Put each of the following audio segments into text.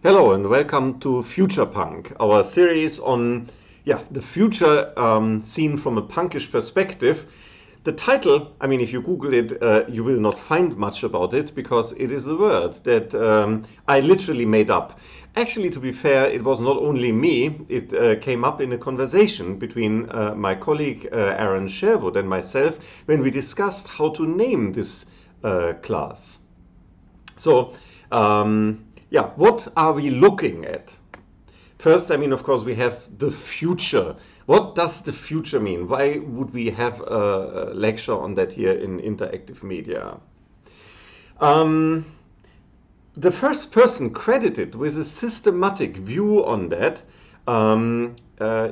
Hello and welcome to Future Punk, our series on the future seen from a punkish perspective. The title, I mean, if you Google it, you will not find much about it because it is a word that I literally made up. Actually, to be fair, it was not only me. It came up in a conversation between my colleague Aaron Sherwood and myself when we discussed how to name this class. So, what are we looking at? First, I mean, of course, we have the future. What does the future mean? Why would we have a lecture on that here in interactive media? The first person credited with a systematic view on that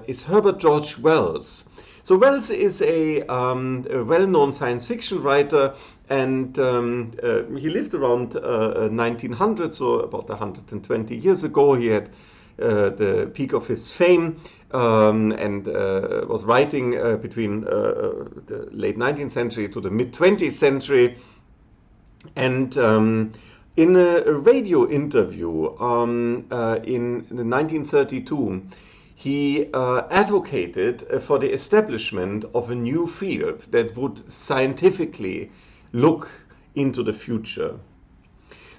is Herbert George Wells. So Wells is a well-known science fiction writer, and he lived around 1900, so about 120 years ago. He had the peak of his fame and was writing between the late 19th century to the mid 20th century. And in a radio interview in 1932, he advocated for the establishment of a new field that would scientifically look into the future.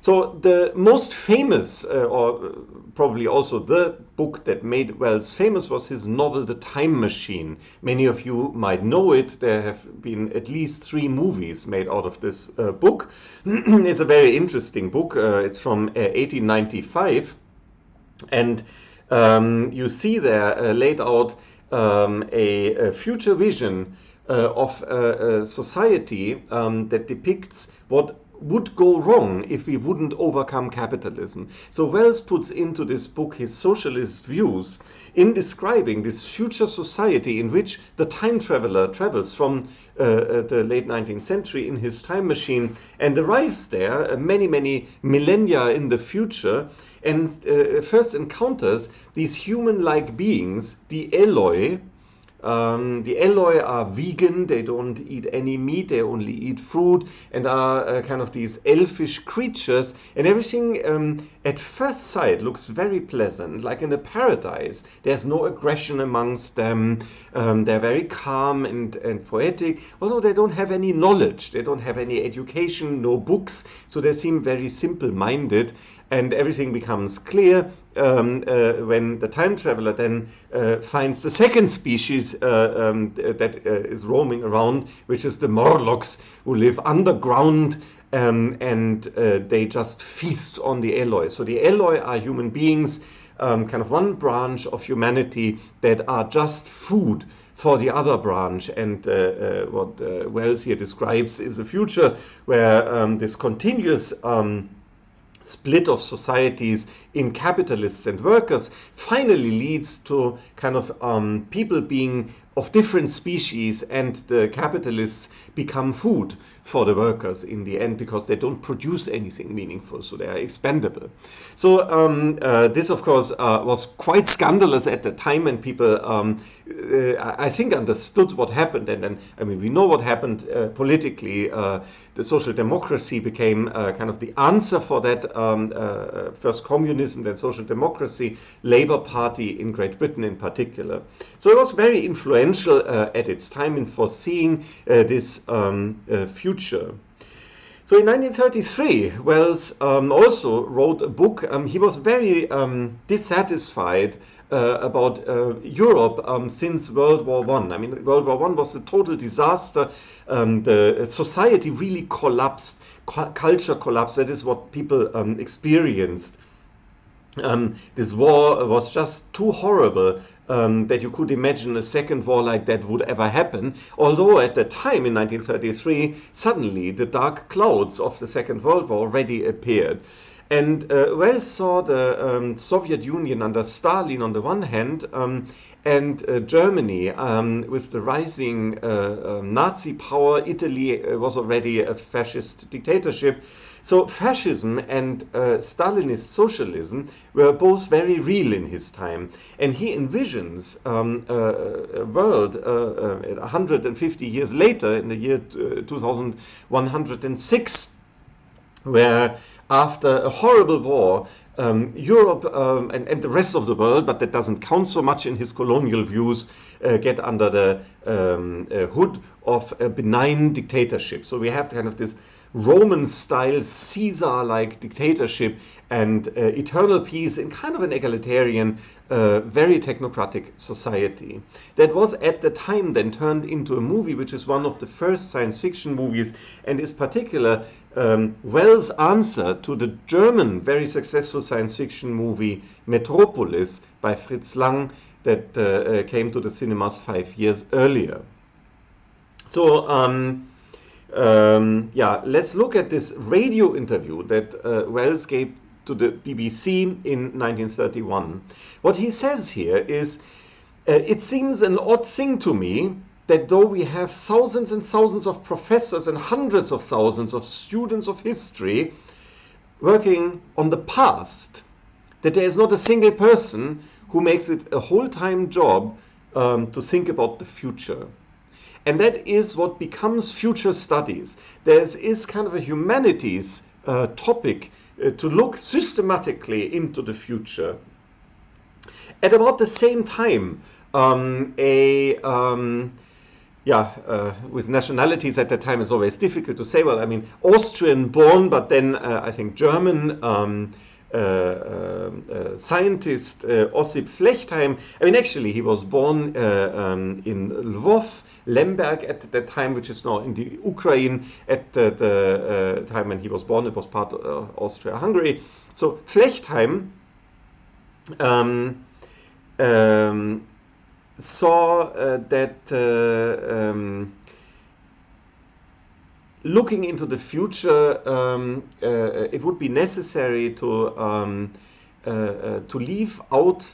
So the most famous, or probably also the book that made Wells famous, was his novel The Time Machine. Many of you might know it. There have been at least 3 movies made out of this book. It's a very interesting book. It's from 1895. And you see there laid out a future vision of a society that depicts what would go wrong if we wouldn't overcome capitalism. So Wells puts into this book his socialist views in describing this future society in which the time traveler travels from the late 19th century in his time machine and arrives there many millennia in the future, and first encounters these human-like beings, the Eloi. The Eloi are vegan, they don't eat any meat, they only eat fruit, and are kind of these elfish creatures, and everything at first sight looks very pleasant, like in a paradise. There's no aggression amongst them, they're very calm and poetic, although they don't have any knowledge, they don't have any education, no books, so they seem very simple-minded, and everything becomes clear when the time traveler then finds the second species that is roaming around, which is the Morlocks, who live underground, and they just feast on the Eloi. So the Eloi are human beings, kind of one branch of humanity that are just food for the other branch. And what Wells here describes is a future where this continuous split of societies in capitalists and workers finally leads to kind of people being of different species, and the capitalists become food for the workers in the end because they don't produce anything meaningful, so they are expendable. So this, of course, was quite scandalous at the time, and people, I think, understood what happened. And then, I mean, we know what happened politically. The social democracy became kind of the answer for that. First communism, then social democracy, Labour Party in Great Britain in particular. So it was very influential at its time in foreseeing this future. So in 1933, Wells also wrote a book. He was very dissatisfied about Europe since World War I. I mean, World War I was a total disaster. The society really collapsed, culture collapsed. That is what people experienced. This war was just too horrible that you could imagine a second war like that would ever happen. Although at the time in 1933, suddenly the dark clouds of the Second World War already appeared. And Wells saw the Soviet Union under Stalin on the one hand, and Germany with the rising Nazi power. Italy was already a fascist dictatorship. So fascism and Stalinist socialism were both very real in his time. And he envisions a world 150 years later, in the year 2106, where after a horrible war, Europe and the rest of the world, but that doesn't count so much in his colonial views, get under the hood of a benign dictatorship. So we have kind of this Roman-style, Caesar-like dictatorship and eternal peace in kind of an egalitarian, very technocratic society. That was at the time then turned into a movie, which is one of the first science fiction movies and is particular Wells' answer to the German very successful science fiction movie Metropolis by Fritz Lang that came to the cinemas 5 years earlier. So yeah, let's look at this radio interview that Wells gave to the BBC in 1931. What he says here is, it seems an odd thing to me that though we have thousands and thousands of professors and hundreds of thousands of students of history working on the past, that there is not a single person who makes it a whole-time job to think about the future. And that is what becomes future studies. There is kind of a humanities topic to look systematically into the future. At about the same time, with nationalities at that time is always difficult to say. Well, I mean, Austrian born, but then I think German scientist Ossip Flechtheim. I mean, actually, he was born in Lvov, Lemberg at that time, which is now in the Ukraine. At the time when he was born, it was part of Austria-Hungary. So Flechtheim saw that looking into the future, it would be necessary to leave out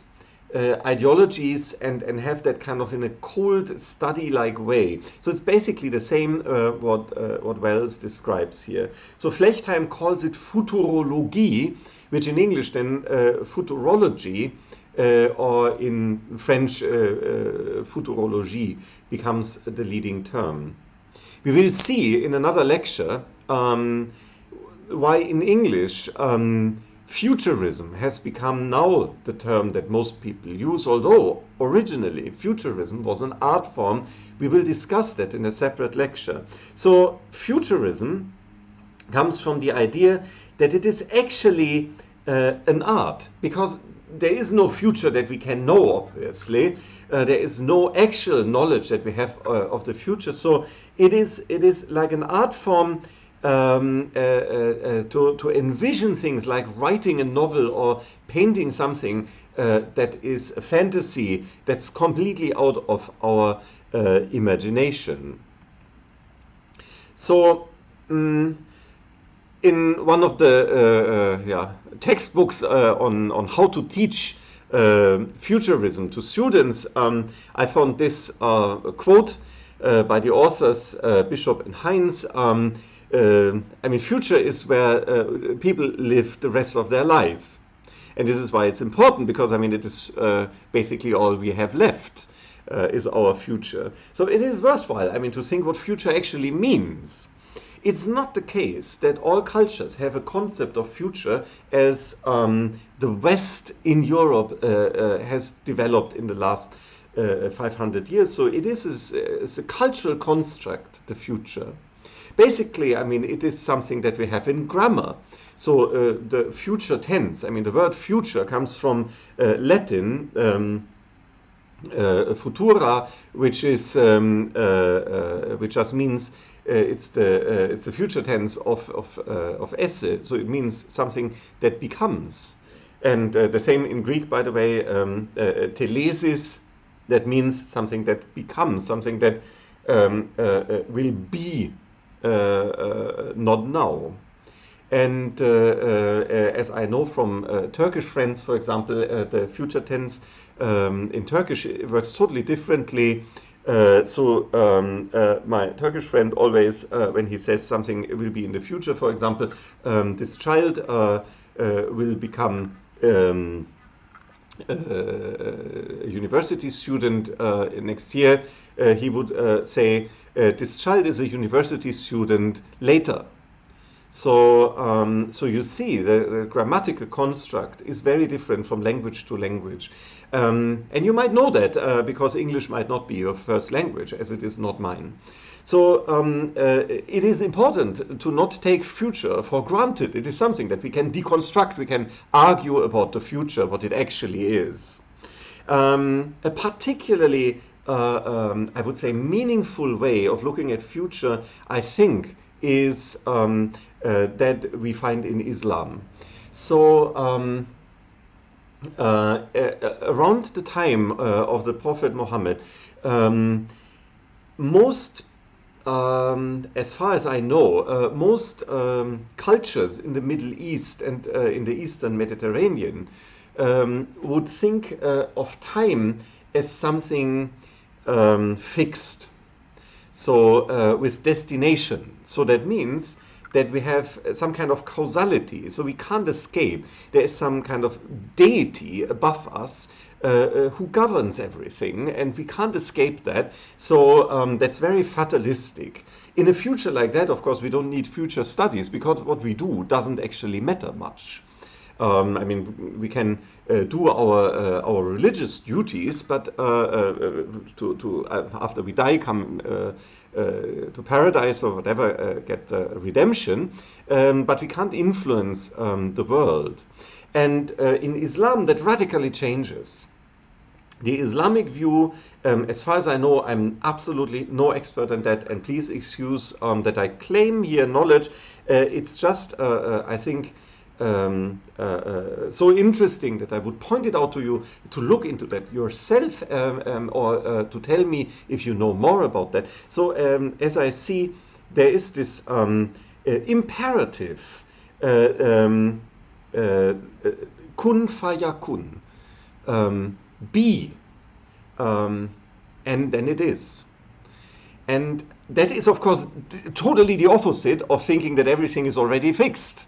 ideologies and have that kind of in a cold study-like way. So it's basically the same what Wells describes here. So Flechtheim calls it futurologie, which in English then futurology, or in French futurologie becomes the leading term. We will see in another lecture why in English futurism has become now the term that most people use, although originally futurism was an art form. We will discuss that in a separate lecture. So futurism comes from the idea that it is actually an art, because there is no future that we can know, obviously. There is no actual knowledge that we have of the future. So it is like an art form to envision things like writing a novel or painting something that is a fantasy that's completely out of our imagination. So in one of the textbooks on how to teach futurism to students, I found this quote by the authors Bishop and Heinz. I mean, future is where people live the rest of their life. And this is why it's important, because, I mean, it is basically all we have left is our future. So it is worthwhile, I mean, to think what future actually means. It's not the case that all cultures have a concept of future as the West in Europe has developed in the last 500 years. So it's a cultural construct, the future. Basically, I mean, it is something that we have in grammar. So the future tense, I mean, the word future comes from Latin futura, which is which just means it's the future tense of esse, so it means something that becomes. And the same in Greek, by the way, telesis, that means something that becomes, something that will be, not now. And as I know from Turkish friends, for example, the future tense in Turkish works totally differently. So my Turkish friend always, when he says something will be in the future, for example, this child will become a university student next year, he would say, this child is a university student later. So you see, the grammatical construct is very different from language to language. And you might know that because English might not be your first language, as it is not mine. So it is important to not take future for granted. It is something that we can deconstruct, we can argue about the future, what it actually is. A particularly, I would say, meaningful way of looking at future, I think, is that we find in Islam. So around the time of the Prophet Muhammad, most, as far as I know, most cultures in the Middle East and in the Eastern Mediterranean would think of time as something fixed. So with destination. So that means that we have some kind of causality. So we can't escape. There is some kind of deity above us who governs everything, and we can't escape that. So that's very fatalistic. In a future like that, of course, we don't need future studies, because what we do doesn't actually matter much. I mean, we can do our religious duties, but after we die, come to paradise or whatever, get redemption. But we can't influence the world. And in Islam, that radically changes. The Islamic view, as far as I know, I'm absolutely no expert in that, and please excuse that I claim here knowledge. It's just, I think, so interesting that I would point it out to you to look into that yourself, or to tell me if you know more about that. So as I see, there is this imperative, kun fayakun, be, and then it is. And that is, of course, totally the opposite of thinking that everything is already fixed.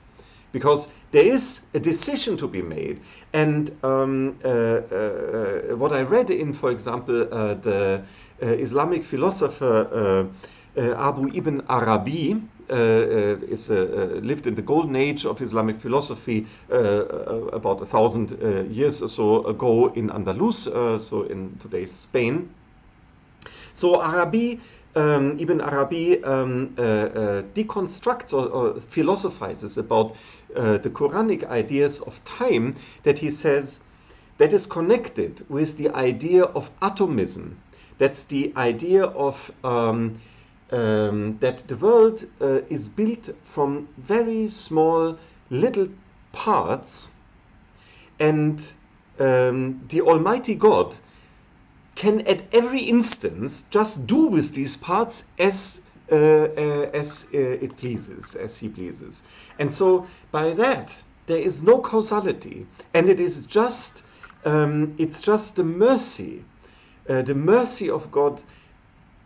Because there is a decision to be made. And what I read in, for example, the Islamic philosopher Abu Ibn Arabi, lived in the golden age of Islamic philosophy about 1,000 years or so ago in Andalus, so in today's Spain. So Ibn Arabi deconstructs or philosophizes about the Quranic ideas of time, that he says that is connected with the idea of atomism. That's the idea of that the world is built from very small little parts, and the Almighty God can at every instance just do with these parts as it pleases, as he pleases. And so by that, there is no causality, and it is just, it's just the mercy of God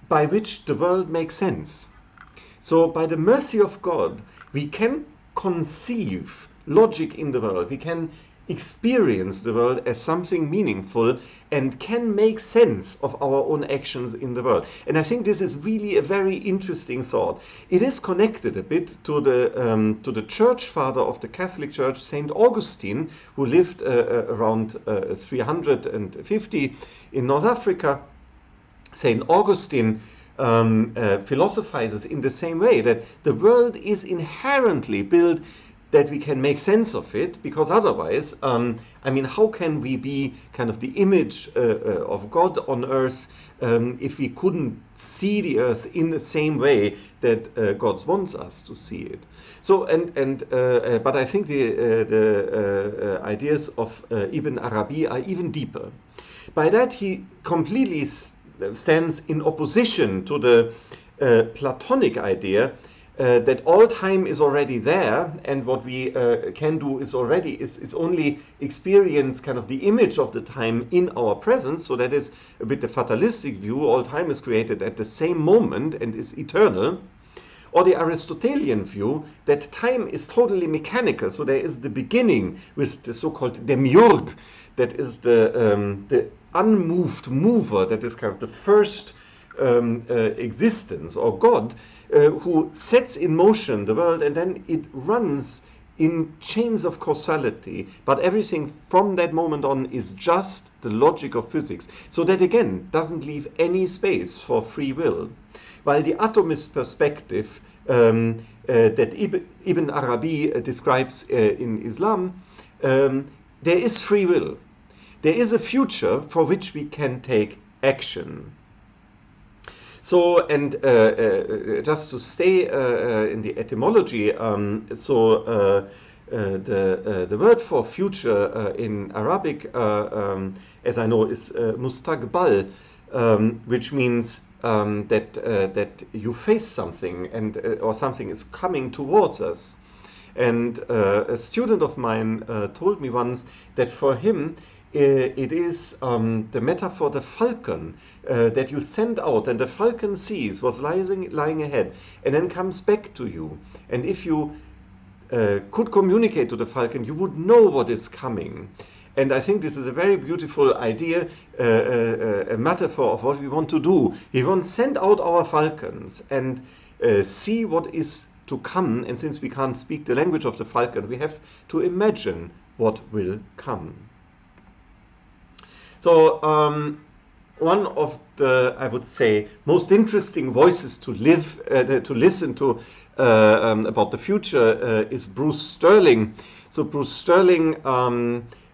by which the world makes sense. So by the mercy of God, we can conceive logic in the world. We can experience the world as something meaningful and can make sense of our own actions in the world. And I think this is really a very interesting thought. It is connected a bit to the church father of the Catholic Church, Saint Augustine, who lived around 350 in North Africa. Saint Augustine philosophizes in the same way, that the world is inherently built that we can make sense of it, because otherwise, I mean, how can we be kind of the image of God on earth if we couldn't see the earth in the same way that God wants us to see it? So, but I think the ideas of Ibn Arabi are even deeper. By that, he completely stands in opposition to the Platonic idea that all time is already there, and what we can do is only experience kind of the image of the time in our presence. So that is a bit the fatalistic view. All time is created at the same moment and is eternal. Or the Aristotelian view that time is totally mechanical. So there is the beginning with the so-called demiurge, that is the unmoved mover, that is kind of the first existence or God who sets in motion the world, and then it runs in chains of causality, but everything from that moment on is just the logic of physics. So that again doesn't leave any space for free will. While the atomist perspective that Ibn Arabi describes in Islam, there is free will. There is a future for which we can take action. So, and just to stay in the etymology, the word for future in Arabic, as I know, is mustaqbal, which means that you face something and or something is coming towards us. And a student of mine told me once that for him it is the metaphor, the falcon that you send out, and the falcon sees what's lying ahead and then comes back to you. And if you could communicate to the falcon, you would know what is coming. And I think this is a very beautiful idea, a metaphor of what we want to do. We want to send out our falcons and see what is to come. And since we can't speak the language of the falcon, we have to imagine what will come. So one of the, I would say, most interesting voices to listen to about the future is Bruce Sterling. So Bruce Sterling,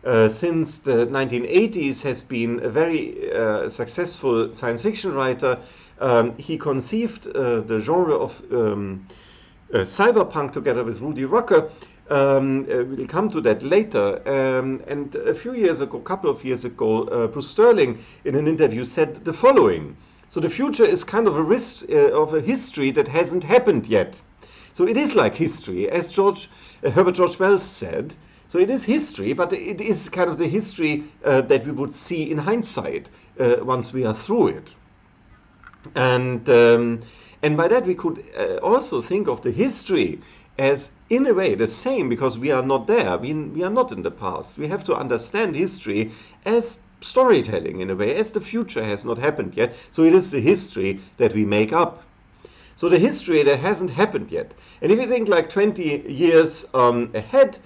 since the 1980s, has been a very successful science fiction writer. He conceived the genre of cyberpunk together with Rudy Rucker. We'll come to that later. And a couple of years ago, Bruce Sterling in an interview said the following: so the future is kind of a history that hasn't happened yet. So it is like history, as Herbert George Wells said. So it is history, but it is kind of the history that we would see in hindsight once we are through it. And by that we could also think of the history as, in a way, the same, because we are not there. We are not in the past. We have to understand history as storytelling, in a way, as the future has not happened yet. So it is the history that we make up. So the history that hasn't happened yet. And if you think like 20 years ahead,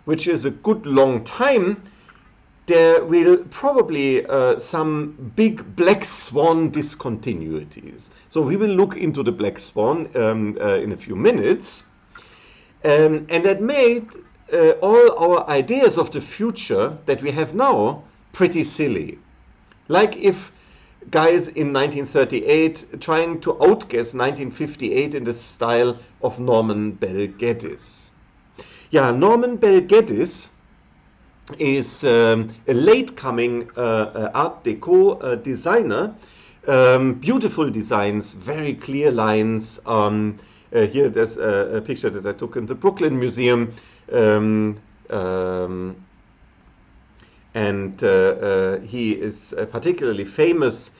which is a good long time, there will probably some big black swan discontinuities. So we will look into the black swan in a few minutes. And that made all our ideas of the future that we have now pretty silly. Like if guys in 1938 trying to outguess 1958 in the style of Norman Bel Geddes. Yeah, Norman Bel Geddes is a late-coming Art Deco designer. Beautiful designs, very clear lines. Here there's a picture that I took in the Brooklyn Museum. And he is particularly famous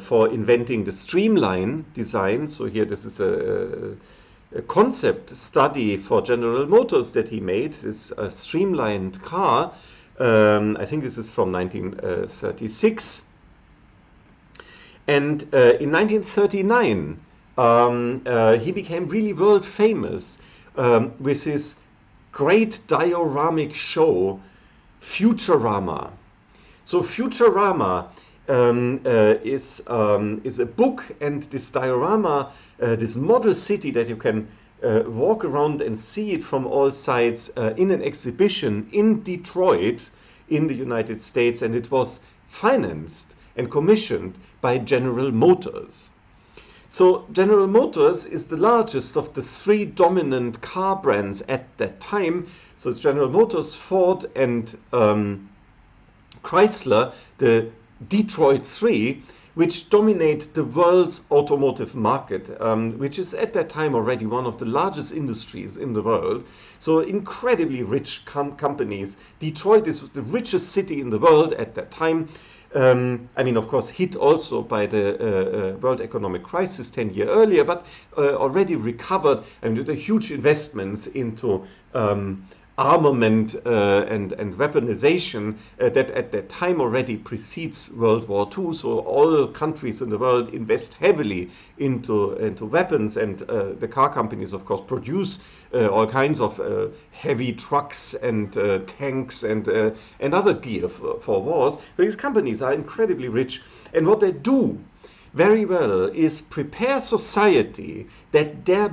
for inventing the streamline design. So here this is a concept study for General Motors that he made, this streamlined car. I think this is from 1936. And in 1939, he became really world famous with his great dioramic show, Futurama. So Futurama is a book, and this diorama, this model city that you can walk around and see it from all sides in an exhibition in Detroit in the United States, and it was financed and commissioned by General Motors. So General Motors is the largest of the three dominant car brands at that time. So it's General Motors, Ford, and Chrysler, the Detroit Three, which dominate the world's automotive market, which is at that time already one of the largest industries in the world. So incredibly rich companies. Detroit is the richest city in the world at that time. I mean, of course, hit also by the world economic crisis 10 years earlier, but already recovered, and with the huge investments into armament and weaponization that at that time already precedes World War II. So all countries in the world invest heavily into weapons, and the car companies, of course, produce all kinds of heavy trucks and tanks and other gear for wars. So these companies are incredibly rich, and what they do very well is prepare society that their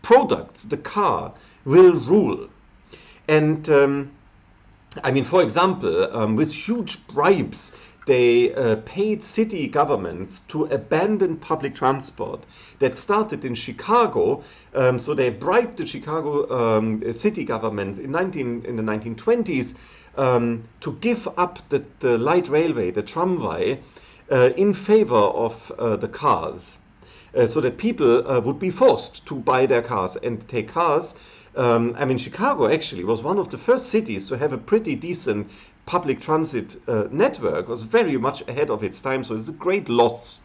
products, the car, will rule. And I mean, for example, with huge bribes, they paid city governments to abandon public transport. That started in Chicago. So they bribed the Chicago city government in the 1920s to give up the light railway, the tramway, in favor of the cars. So that people would be forced to buy their cars and take cars. I mean, Chicago actually was one of the first cities to have a pretty decent public transit network. It was very much ahead of its time, so it's a great loss.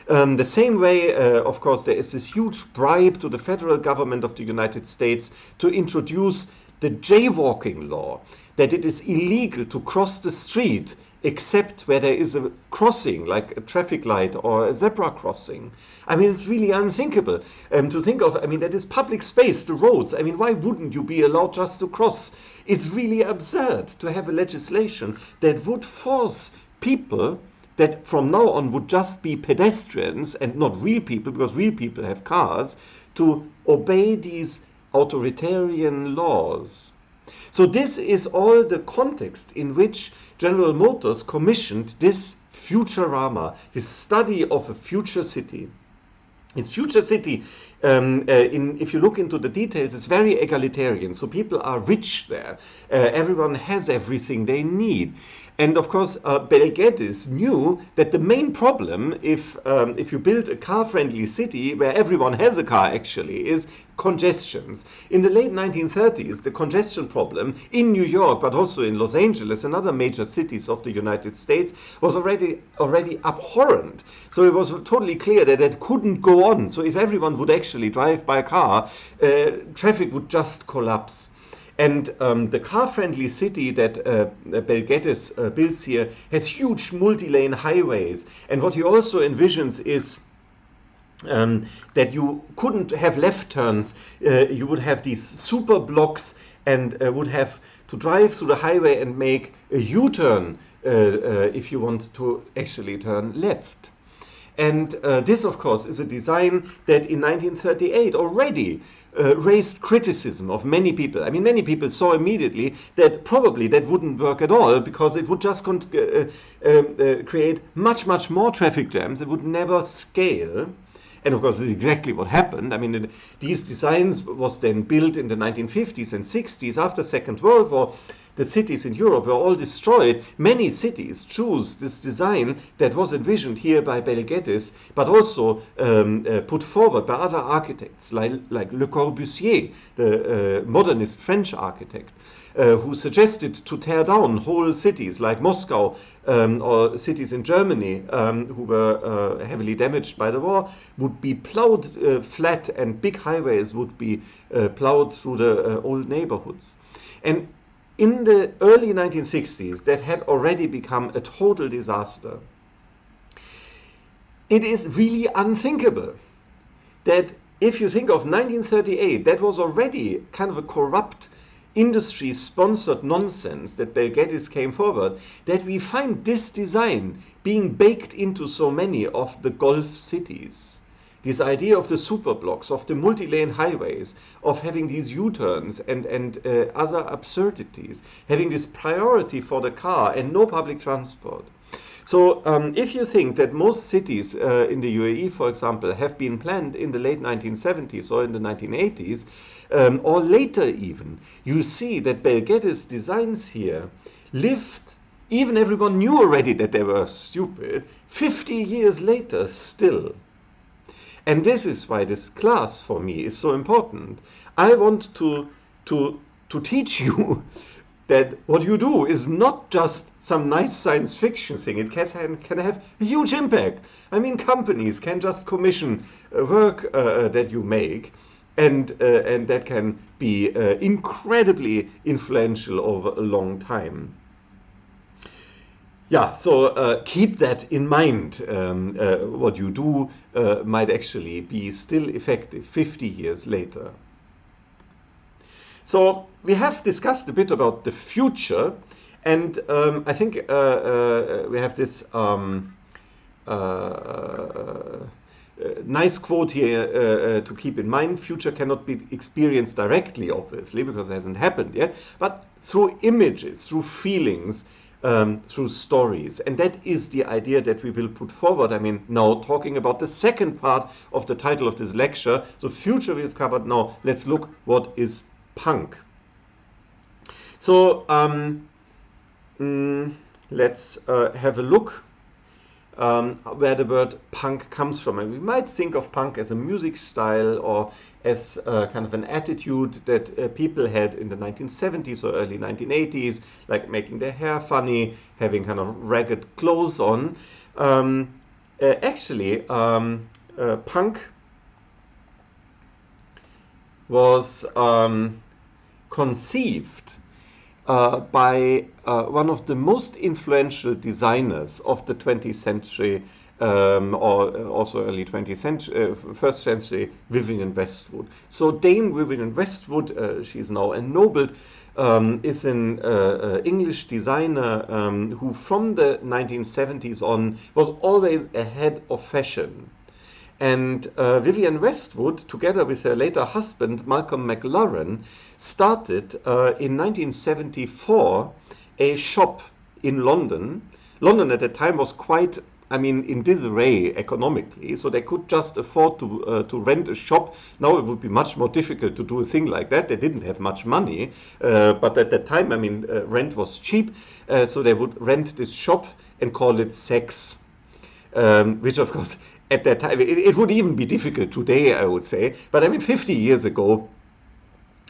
The same way, of course, there is this huge bribe to the federal government of the United States to introduce the jaywalking law, that it is illegal to cross the street except where there is a crossing, like a traffic light or a zebra crossing. I mean, it's really unthinkable to think of. I mean, that is public space, the roads. I mean, why wouldn't you be allowed just to cross? It's really absurd to have a legislation that would force people that from now on would just be pedestrians and not real people, because real people have cars, to obey these authoritarian laws. So this is all the context in which General Motors commissioned this Futurama, this study of a future city. Its future city, if you look into the details, it's very egalitarian. So people are rich there. Everyone has everything they need. And of course, Bel Geddes knew that the main problem, if you build a car-friendly city where everyone has a car actually, is congestions. In the late 1930s, the congestion problem in New York, but also in Los Angeles and other major cities of the United States, was already abhorrent. So it was totally clear that it couldn't go on. So if everyone would actually drive by car, traffic would just collapse. And the car-friendly city that Bel Geddes builds here has huge multi-lane highways. And what he also envisions is that you couldn't have left turns. You would have these super blocks and would have to drive through the highway and make a U-turn if you want to actually turn left. And this, of course, is a design that in 1938 already raised criticism of many people. I mean, many people saw immediately that probably that wouldn't work at all, because it would just create much more traffic jams. It would never scale. And of course, this is exactly what happened. I mean, these designs was then built in the 1950s and 60s. After Second World War, the cities in Europe were all destroyed. Many cities choose this design that was envisioned here by Bel Geddes, but also put forward by other architects like Le Corbusier, the modernist French architect, who suggested to tear down whole cities like Moscow or cities in Germany who were heavily damaged by the war, would be plowed flat, and big highways would be plowed through the old neighborhoods. And in the early 1960s, that had already become a total disaster. It is really unthinkable that if you think of 1938, that was already kind of a corrupt industry-sponsored nonsense that Bel Geddes came forward, that we find this design being baked into so many of the Gulf cities. This idea of the superblocks, of the multi-lane highways, of having these U-turns and other absurdities, having this priority for the car and no public transport. So if you think that most cities in the UAE, for example, have been planned in the late 1970s or in the 1980s, or later even, you see that Bel Geddes' designs here lived, even everyone knew already that they were stupid, 50 years later still. And this is why this class for me is so important. I want to teach you that what you do is not just some nice science fiction thing. It can have a huge impact. I mean, companies can just commission work that you make and that can be incredibly influential over a long time. Yeah, so keep that in mind. What you do might actually be still effective 50 years later. So we have discussed a bit about the future, and I think we have this nice quote here to keep in mind. Future cannot be experienced directly, obviously, because it hasn't happened yet, but through images, through feelings, through stories. And that is the idea that we will put forward. I mean, now talking about the second part of the title of this lecture. So future we've covered. Now let's look what is punk. So let's have a look where the word punk comes from. And we might think of punk as a music style or as kind of an attitude that people had in the 1970s or early 1980s, like making their hair funny, having kind of ragged clothes on. Actually, punk was conceived by one of the most influential designers of the 20th century, or also early 20th century, first century, Vivienne Westwood. So Dame Vivienne Westwood, she's now ennobled, is an English designer who from the 1970s on was always ahead of fashion. And Vivienne Westwood, together with her later husband, Malcolm McLaren, started in 1974 a shop in London. London at the time was quite, I mean, in disarray economically, so they could just afford to rent a shop. Now it would be much more difficult to do a thing like that. They didn't have much money, but at that time, I mean, rent was cheap, so they would rent this shop and call it Sex, which of course, at that time, it would even be difficult today, I would say. But I mean, 50 years ago,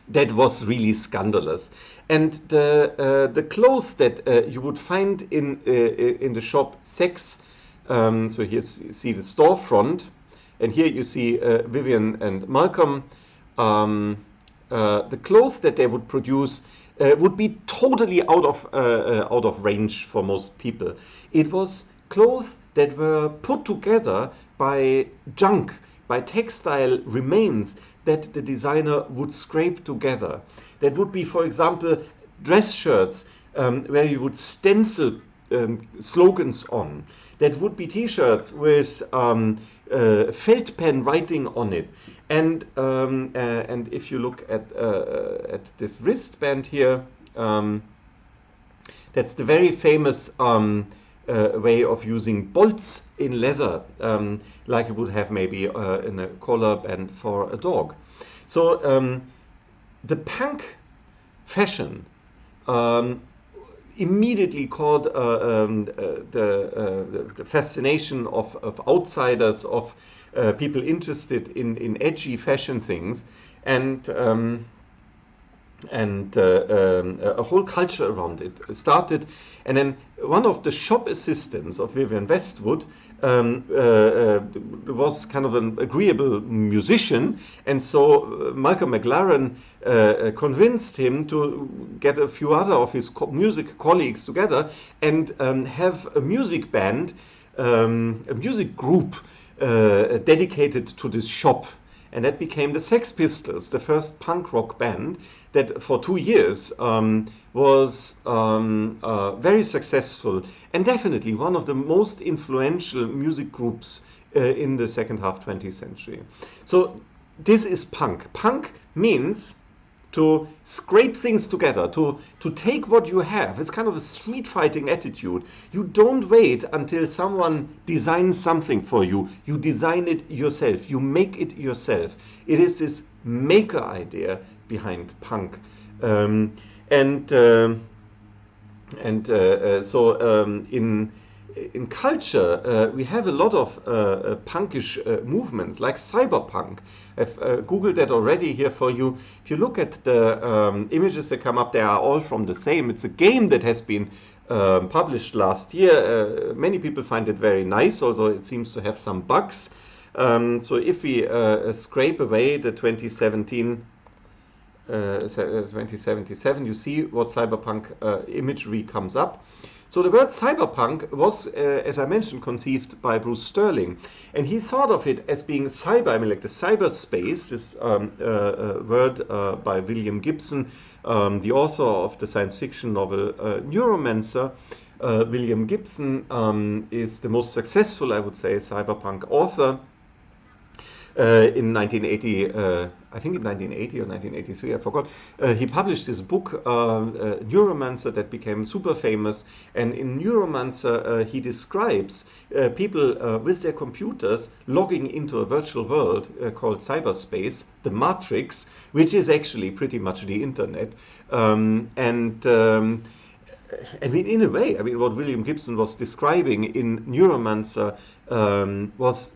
that was really scandalous. And the clothes that you would find in the shop Sex, so here you see the storefront, and here you see Vivienne and Malcolm. The clothes that they would produce would be totally out of range for most people. It was clothes that were put together by junk, by textile remains that the designer would scrape together. That would be, for example, dress shirts where you would stencil slogans on. That would be t-shirts with felt pen writing on it. And if you look at this wristband here, that's the very famous way of using bolts in leather, like you would have maybe in a collar band for a dog. So the punk fashion immediately caught the fascination of outsiders, of people interested in edgy fashion things, and a whole culture around it started. And then one of the shop assistants of Vivienne Westwood was kind of an agreeable musician, and so Malcolm McLaren convinced him to get a few other of his music colleagues together and have a music band, a music group dedicated to this shop. And that became the Sex Pistols, the first punk rock band that for 2 years was very successful and definitely one of the most influential music groups in the second half 20th century. So this is punk. Punk means to scrape things together, to take what you have. It's kind of a street fighting attitude. You don't wait until someone designs something for you. You design it yourself. You make it yourself. It is this maker idea behind punk. So in culture, we have a lot of punkish movements, like cyberpunk. I've Googled that already here for you. If you look at the images that come up, they are all from the same. It's a game that has been published last year. Many people find it very nice, although it seems to have some bugs. So if we scrape away the 2077, you see what cyberpunk imagery comes up. So the word cyberpunk was, as I mentioned, conceived by Bruce Sterling, and he thought of it as being cyber, I mean like the cyberspace, this word by William Gibson, the author of the science fiction novel Neuromancer. William Gibson is the most successful, I would say, cyberpunk author. In 1980, I think in 1980 or 1983, I forgot, he published this book, Neuromancer, that became super famous. And in Neuromancer, he describes people with their computers logging into a virtual world called cyberspace, the Matrix, which is actually pretty much the internet. And in a way, I mean, what William Gibson was describing in Neuromancer was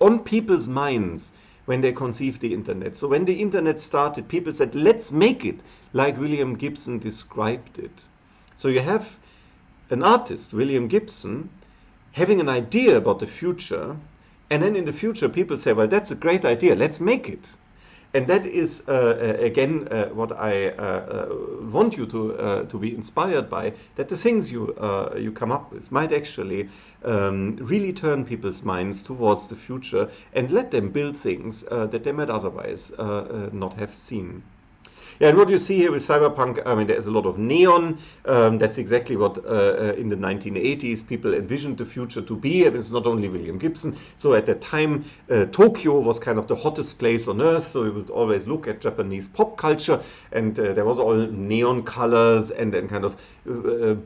on people's minds when they conceived the internet. So when the internet started, people said, let's make it like William Gibson described it. So you have an artist, William Gibson, having an idea about the future, and then in the future people say, well, that's a great idea, let's make it. And that is, again, what I want you to be inspired by, that the things you come up with might actually really turn people's minds towards the future and let them build things that they might otherwise not have seen. Yeah, and what you see here with cyberpunk, I mean, there's a lot of neon. That's exactly what in the 1980s people envisioned the future to be. And it's not only William Gibson. So at that time, Tokyo was kind of the hottest place on earth. So we would always look at Japanese pop culture, and there was all neon colors and kind of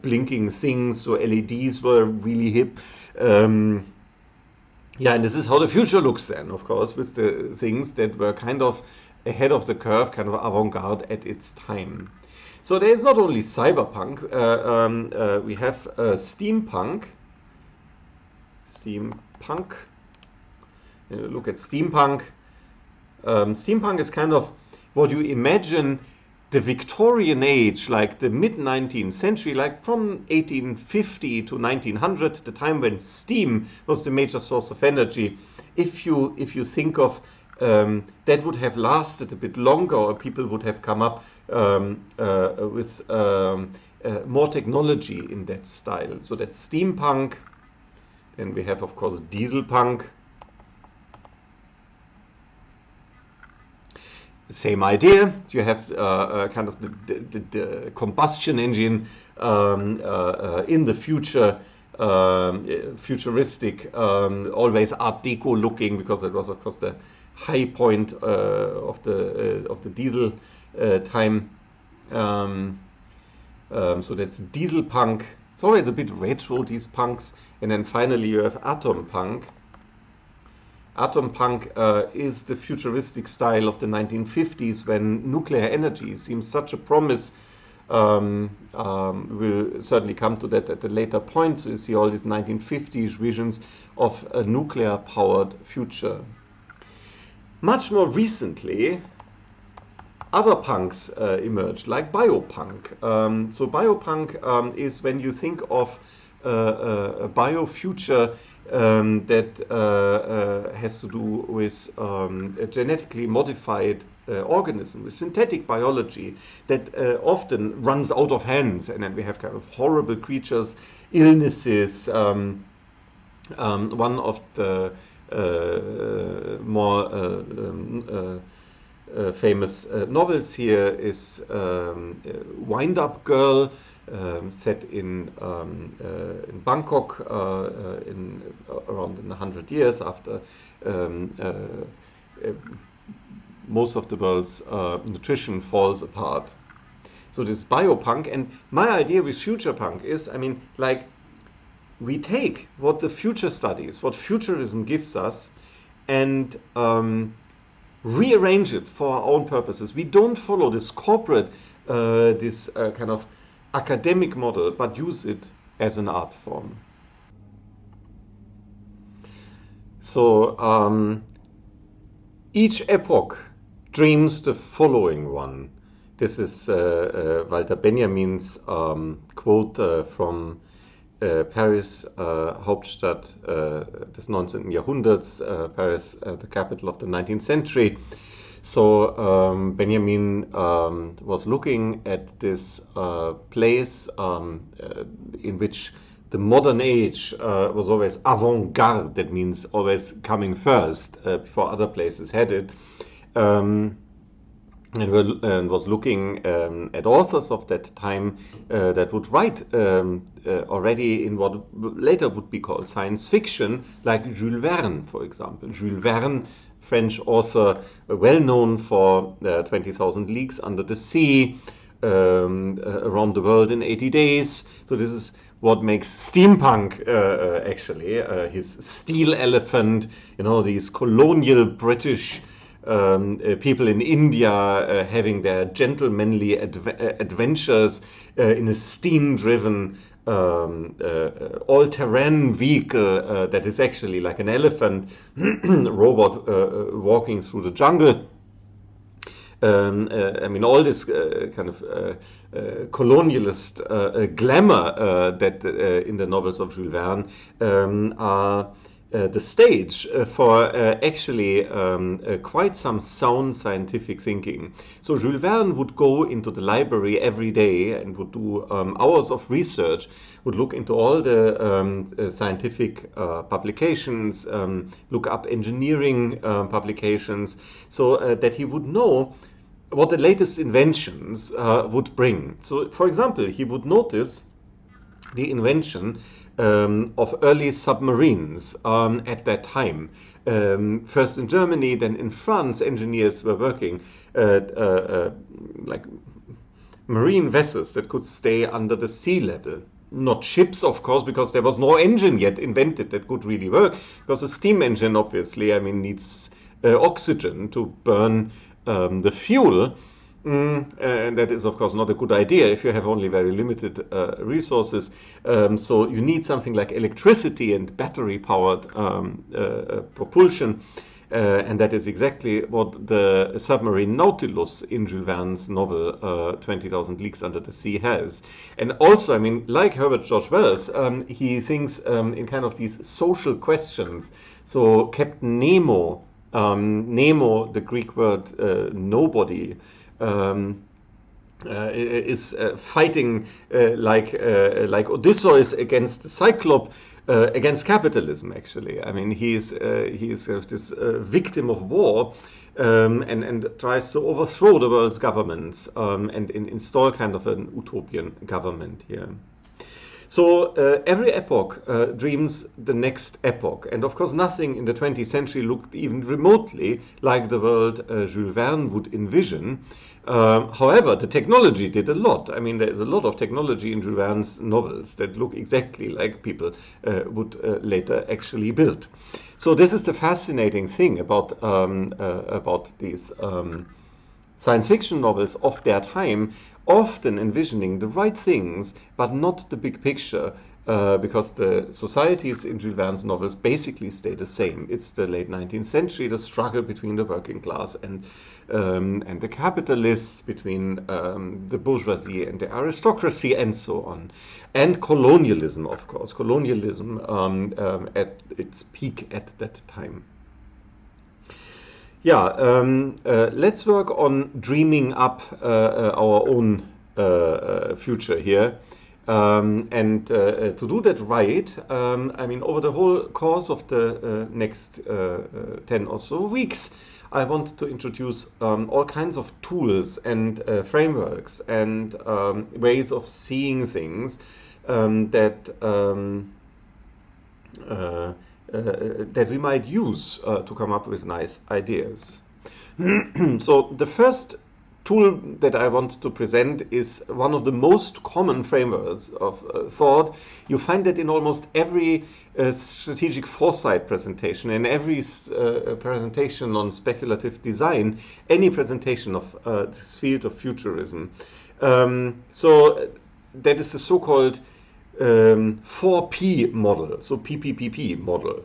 blinking things. So LEDs were really hip. Yeah, and this is how the future looks then, of course, with the things that were kind of ahead of the curve, kind of avant-garde at its time. So there is not only cyberpunk, we have steampunk. Look at steampunk. Steampunk is kind of what you imagine the Victorian age, like the mid-19th century, like from 1850 to 1900, the time when steam was the major source of energy. If you think of that would have lasted a bit longer, or people would have come up with more technology in that style. So that's steampunk. Then we have, of course, dieselpunk. Same idea. You have kind of the combustion engine in the future. Futuristic, always Art Deco looking, because that was, of course, the high point of the diesel time. So that's diesel punk. It's always a bit retro, these punks. And then finally you have atom punk. Atom punk is the futuristic style of the 1950s, when nuclear energy seems such a promise. We'll certainly come to that at a later point. So you see all these 1950s visions of a nuclear-powered future. Much more recently, other punks emerged, like biopunk. So biopunk is when you think of a bio-future that has to do with a genetically modified organism, with synthetic biology that often runs out of hands, and then we have kind of horrible creatures, illnesses. One of the more famous novels here is Wind Up Girl, set in Bangkok around 100 years after most of the world's nutrition falls apart. So this biopunk, and my idea with future punk is, I mean, like, we take what the future studies, what futurism gives us, and rearrange it for our own purposes. We don't follow this corporate, this kind of academic model, but use it as an art form. So each epoch dreams the following one. This is Walter Benjamin's quote from Paris, Hauptstadt des 19. Jahrhunderts, Paris, the capital of the 19th century. So Benjamin was looking at this place in which the modern age was always avant-garde. That means always coming first before other places had it. And was looking at authors of that time that would write already in what later would be called science fiction, like Jules Verne, for example. Jules Verne, French author, well known for 20,000 Leagues Under the Sea, Around the World in 80 Days. So this is what makes steampunk actually, his steel elephant, these colonial British people in India having their gentlemanly adventures in a steam-driven all-terrain vehicle that is actually like an elephant robot walking through the jungle. All this kind of colonialist glamour that in the novels of Jules Verne are the stage for actually quite some sound scientific thinking. So Jules Verne would go into the library every day and would do hours of research, would look into all the scientific publications, look up engineering publications, so that he would know what the latest inventions would bring. So, for example, he would notice the invention of early submarines at that time. First in Germany, then in France, engineers were working like marine vessels that could stay under the sea level. Not ships, of course, because there was no engine yet invented that could really work. Because a steam engine, obviously, needs oxygen to burn the fuel. And that is, of course, not a good idea if you have only very limited resources. So you need something like electricity and battery-powered propulsion. And that is exactly what the submarine Nautilus in Jules Verne's novel 20,000 Leagues Under the Sea has. And also, like Herbert George Wells, he thinks in kind of these social questions. So Captain Nemo, the Greek word nobody, is fighting like Odysseus against the Cyclops, against capitalism. Actually, he is this victim of war, and tries to overthrow the world's governments and install kind of an utopian government here. So every epoch dreams the next epoch. And of course, nothing in the 20th century looked even remotely like the world Jules Verne would envision. However, the technology did a lot. There is a lot of technology in Jules Verne's novels that look exactly like people would later actually build. So this is the fascinating thing about these science fiction novels of their time, often envisioning the right things, but not the big picture, because the societies in Jules Verne's novels basically stay the same. It's the late 19th century, the struggle between the working class and the capitalists, between the bourgeoisie and the aristocracy, and so on. And colonialism, of course. Colonialism at its peak at that time. Let's work on dreaming up our own future here. And to do that right, over the whole course of the next 10 or so weeks, I want to introduce all kinds of tools and frameworks and ways of seeing things that we might use to come up with nice ideas. So the first tool that I want to present is one of the most common frameworks of thought. You find that in almost every strategic foresight presentation, and every presentation on speculative design, any presentation of this field of futurism. So that is the so-called 4P model, so PPPP model.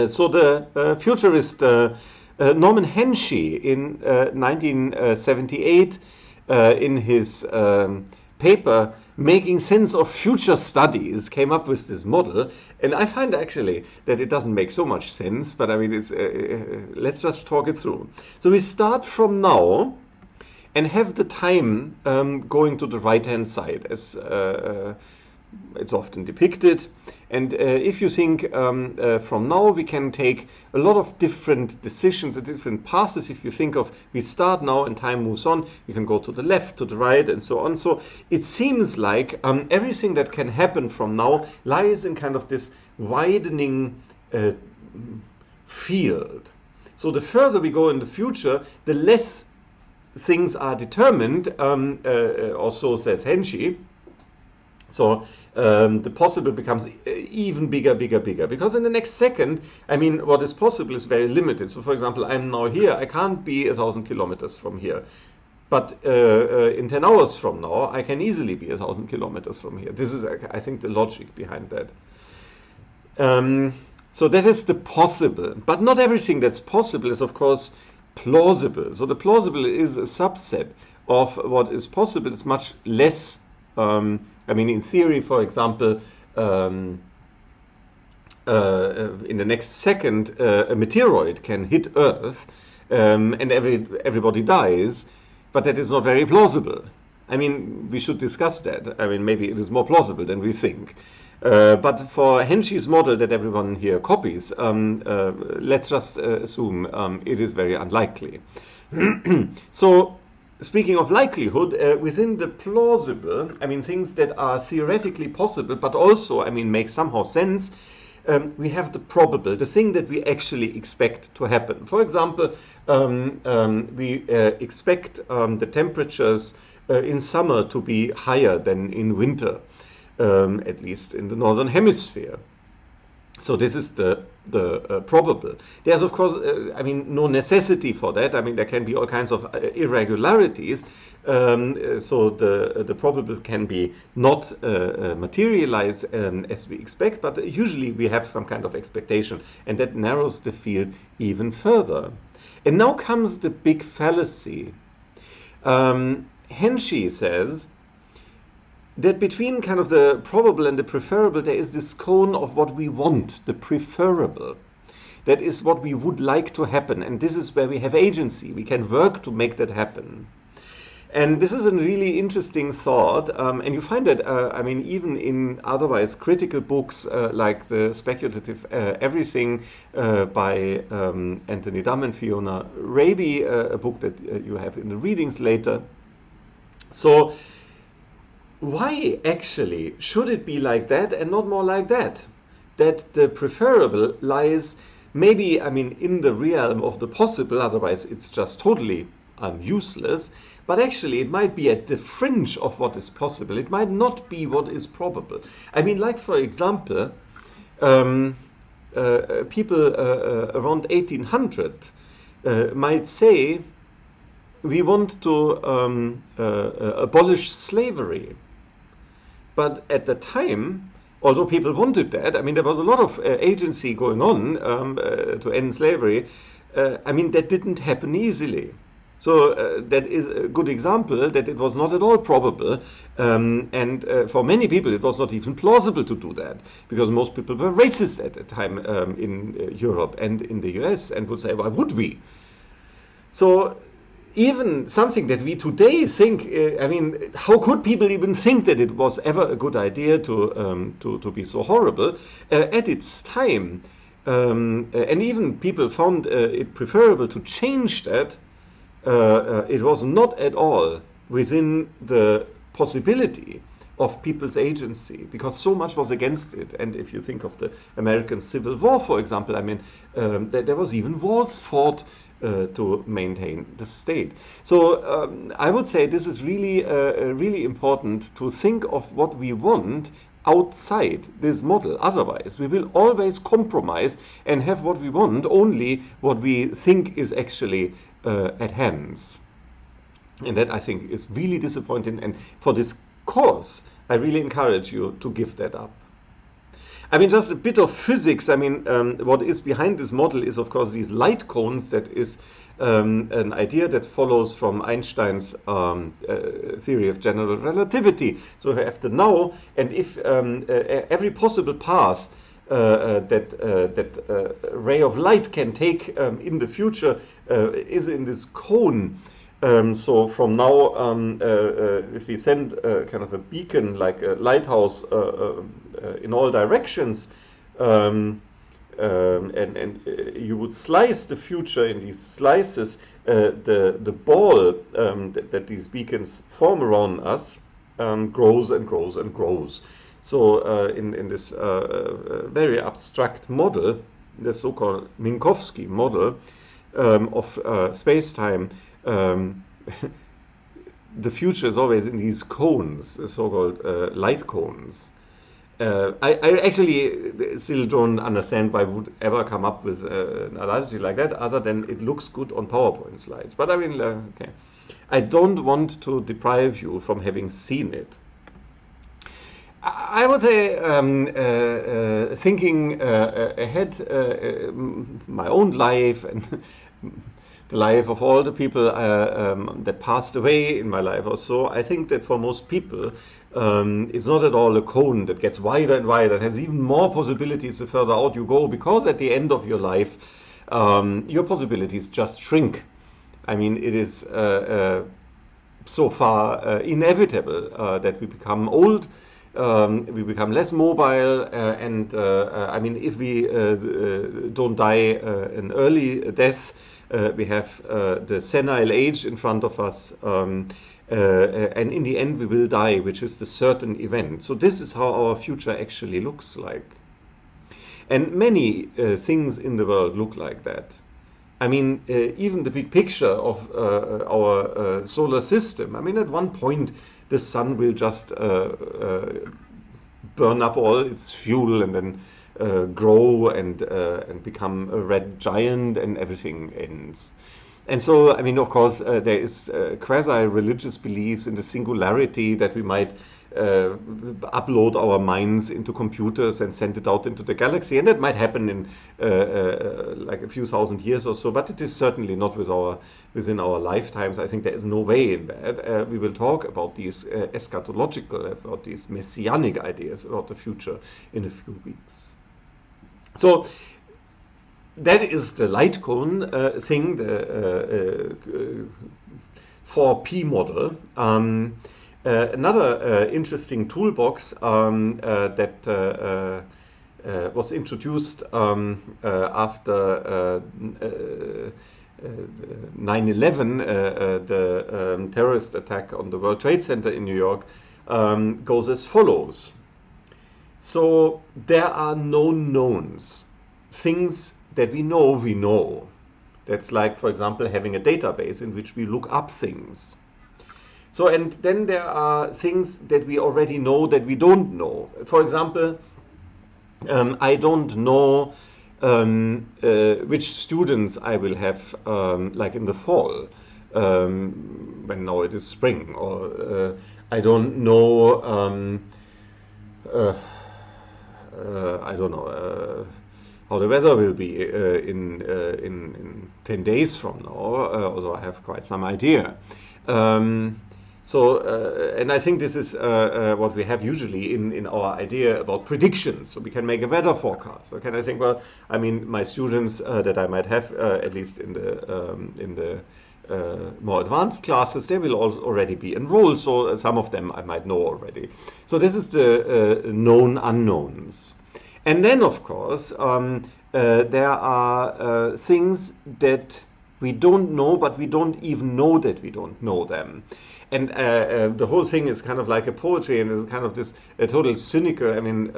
So the futurist Norman Henshey in 1978 in his paper making sense of future studies came up with this model, and I find actually that it doesn't make so much sense, but I mean, it's let's just talk it through. So we start from now and have the time going to the right-hand side as it's often depicted. And if you think from now, we can take a lot of different decisions, different paths. If you think of we start now and time moves on, we can go to the left, to the right, and so on. So it seems like everything that can happen from now lies in kind of this widening field. So the further we go in the future, the less things are determined, or so says Henshey. So the possible becomes even bigger, because in the next second, I mean, what is possible is very limited. So for example, I'm now here, I can't be 1,000 kilometers from here. But in 10 hours from now, I can easily be 1,000 kilometers from here. This is, I think, the logic behind that. So that is the possible. But not everything that's possible is, of course, plausible. So the plausible is a subset of what is possible. It's much less. I mean, in theory, for example, in the next second, a meteoroid can hit Earth, and everybody dies, but that is not very plausible. I mean, we should discuss that. I mean, maybe it is more plausible than we think. But for Henshey's model that everyone here copies, let's just assume it is very unlikely. So, speaking of likelihood, within the plausible, I mean, things that are theoretically possible, but also, I mean, make somehow sense, we have the probable, the thing that we actually expect to happen. For example, we expect the temperatures in summer to be higher than in winter, at least in the northern hemisphere. So this is the probable. There's, of course, I mean, no necessity for that. I mean, there can be all kinds of irregularities. So the probable can be not materialize as we expect, but usually we have some kind of expectation, and that narrows the field even further. And now comes the big fallacy. Henshey says that between kind of the probable and the preferable, there is this cone of what we want, the preferable. That is what we would like to happen, and this is where we have agency. We can work to make that happen. And this is a really interesting thought, and you find that, I mean, even in otherwise critical books like the Speculative Everything by Anthony Dumm and Fiona Raby, a book that you have in the readings later. So why actually should it be like that and not more like that? That the preferable lies maybe, I mean, in the realm of the possible, otherwise it's just totally useless, but actually it might be at the fringe of what is possible. It might not be what is probable. I mean, like for example, people around 1800 might say, we want to abolish slavery. But at the time, although people wanted that, I mean, there was a lot of agency going on to end slavery. I mean, that didn't happen easily. So that is a good example that it was not at all probable. And for many people, it was not even plausible to do that, because most people were racist at the time in Europe and in the US, and would say, why would we? So even something that we today think, I mean, how could people even think that it was ever a good idea to be so horrible at its time? And even people found it preferable to change that. It was not at all within the possibility of people's agency, because so much was against it. And if you think of the American Civil War, for example, I mean, there was even wars fought to maintain the state. So I would say this is really, really important to think of what we want outside this model. Otherwise, we will always compromise and have what we want, only what we think is actually at hands. And that, I think, is really disappointing. And for this course, I really encourage you to give that up. I mean, just a bit of physics. I mean, what is behind this model is, of course, these light cones. That is an idea that follows from Einstein's theory of general relativity. So we have to know, and if every possible path that ray of light can take in the future is in this cone. So from now, if we send kind of a beacon, like a lighthouse, in all directions, and you would slice the future in these slices, the ball that these beacons form around us grows and grows and grows. So in this very abstract model, the so-called Minkowski model of space-time, the future is always in these cones, the so-called light cones. I actually still don't understand why I would ever come up with an analogy like that, other than it looks good on PowerPoint slides. But I mean, okay. I don't want to deprive you from having seen it. I would say, thinking ahead, my own life and the life of all the people that passed away in my life or so, I think that for most people, it's not at all a cone that gets wider and wider and has even more possibilities the further out you go, because at the end of your life, your possibilities just shrink. I mean, it is so far inevitable that we become old. We become less mobile, and I mean, if we don't die an early death, we have the senile age in front of us, and in the end we will die, which is the certain event. So this is how our future actually looks like. And many things in the world look like that. I mean, even the big picture of our solar system. I mean, at one point, the sun will just burn up all its fuel and then grow and become a red giant, and everything ends. And so, I mean, of course, there is quasi-religious beliefs in the singularity, that we might upload our minds into computers and send it out into the galaxy, and that might happen in like a few thousand years or so, but it is certainly not within our lifetimes. I think there is no way in that. We will talk about these eschatological, about these messianic ideas about the future in a few weeks. So that is the light cone thing, the 4P model. Another interesting toolbox that was introduced after 9/11, the terrorist attack on the World Trade Center in New York, goes as follows. So there are known knowns, things that we know. That's like, for example, having a database in which we look up things. So, and then there are things that we already know that we don't know. For example, I don't know which students I will have like in the fall, when now it is spring, or I don't know I don't know how the weather will be in 10 days from now, although I have quite some idea. And I think this is what we have usually in our idea about predictions. So we can make a weather forecast. So can I think, well, I mean, my students that I might have, at least in the more advanced classes, they will already be enrolled. So some of them I might know already. So this is the known unknowns. And then, of course, there are things that we don't know, but we don't even know that we don't know them. And the whole thing is kind of like a poetry, and it's kind of this total cynical, I mean,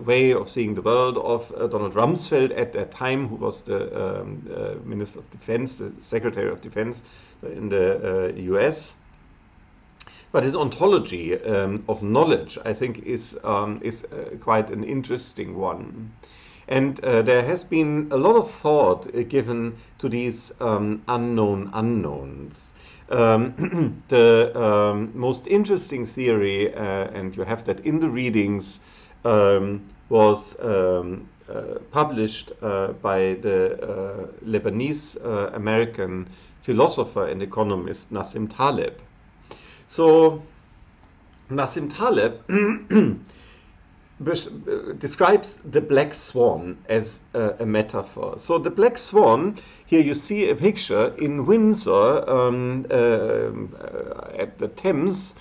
way of seeing the world of Donald Rumsfeld at that time, who was the Minister of Defense, the Secretary of Defense in the US. But his ontology of knowledge, I think, is quite an interesting one. And there has been a lot of thought given to these unknown unknowns. The most interesting theory, and you have that in the readings, was published by the Lebanese American philosopher and economist Nassim Taleb. So Nassim Taleb describes the black swan as a metaphor. So the black swan, here you see a picture in Windsor at the Thames,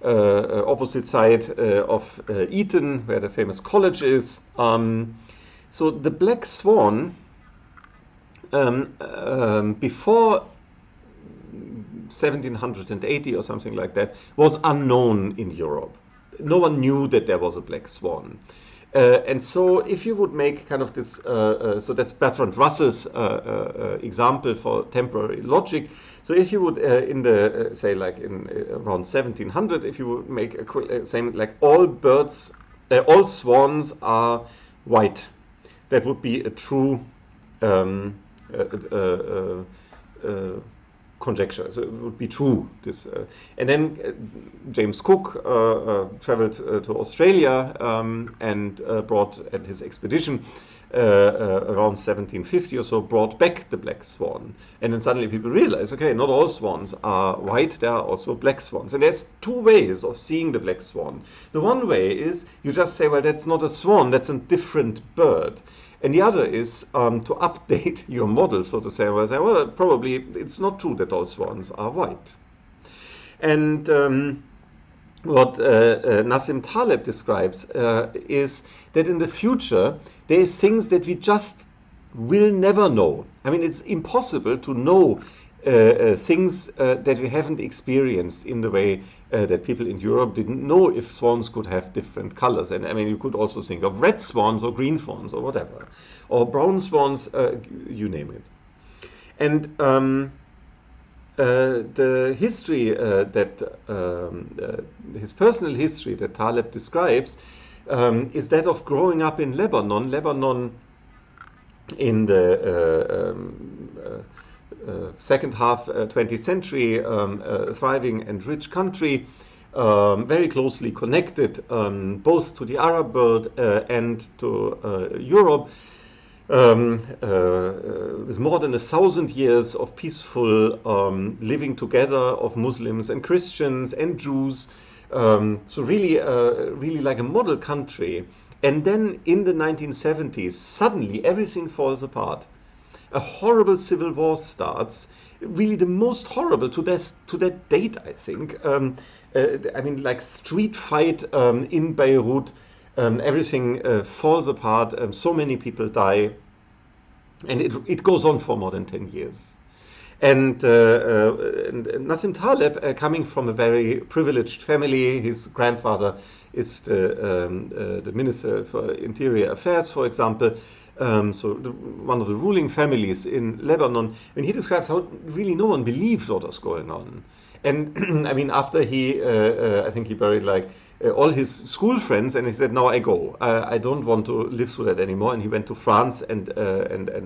opposite side of Eton, where the famous college is. So the black swan, before 1780 or something like that, was unknown in Europe. No one knew that there was a black swan. And so if you would make kind of this, so that's Bertrand Russell's example for temporary logic. So if you would, in the, say like in around 1700, if you would make a same, like all birds, all swans are white, that would be a true conjecture. So it would be true. This, and then James Cook traveled to Australia and brought, at his expedition around 1750 or so, brought back the black swan. And then suddenly people realize, okay, not all swans are white, there are also black swans. And there's two ways of seeing the black swan. The one way is you just say, well, that's not a swan, that's a different bird. And the other is to update your model, so to say, well, probably it's not true that all swans are white. And what Nassim Taleb describes is that in the future, there is things that we just will never know. I mean, it's impossible to know things that we haven't experienced in the way that people in Europe didn't know if swans could have different colors. And I mean, you could also think of red swans or green swans or whatever, or brown swans, you name it. And the history his personal history that Taleb describes is that of growing up in Lebanon. Lebanon in the second half 20th century, thriving and rich country, very closely connected both to the Arab world and to Europe, with more than 1,000 years of peaceful living together of Muslims and Christians and Jews. So really, really like a model country. And then in the 1970s, suddenly everything falls apart. A horrible civil war starts, really the most horrible to that date, I think. I mean, like street fight in Beirut, everything falls apart, so many people die, and it goes on for more than 10 years. And Nassim Taleb, coming from a very privileged family, his grandfather is the Minister for Interior Affairs, for example, so one of the ruling families in Lebanon, and he describes how really no one believed what was going on. And I mean, after he, I think he buried like all his school friends, and he said, "Now I go. I don't want to live through that anymore." And he went to France and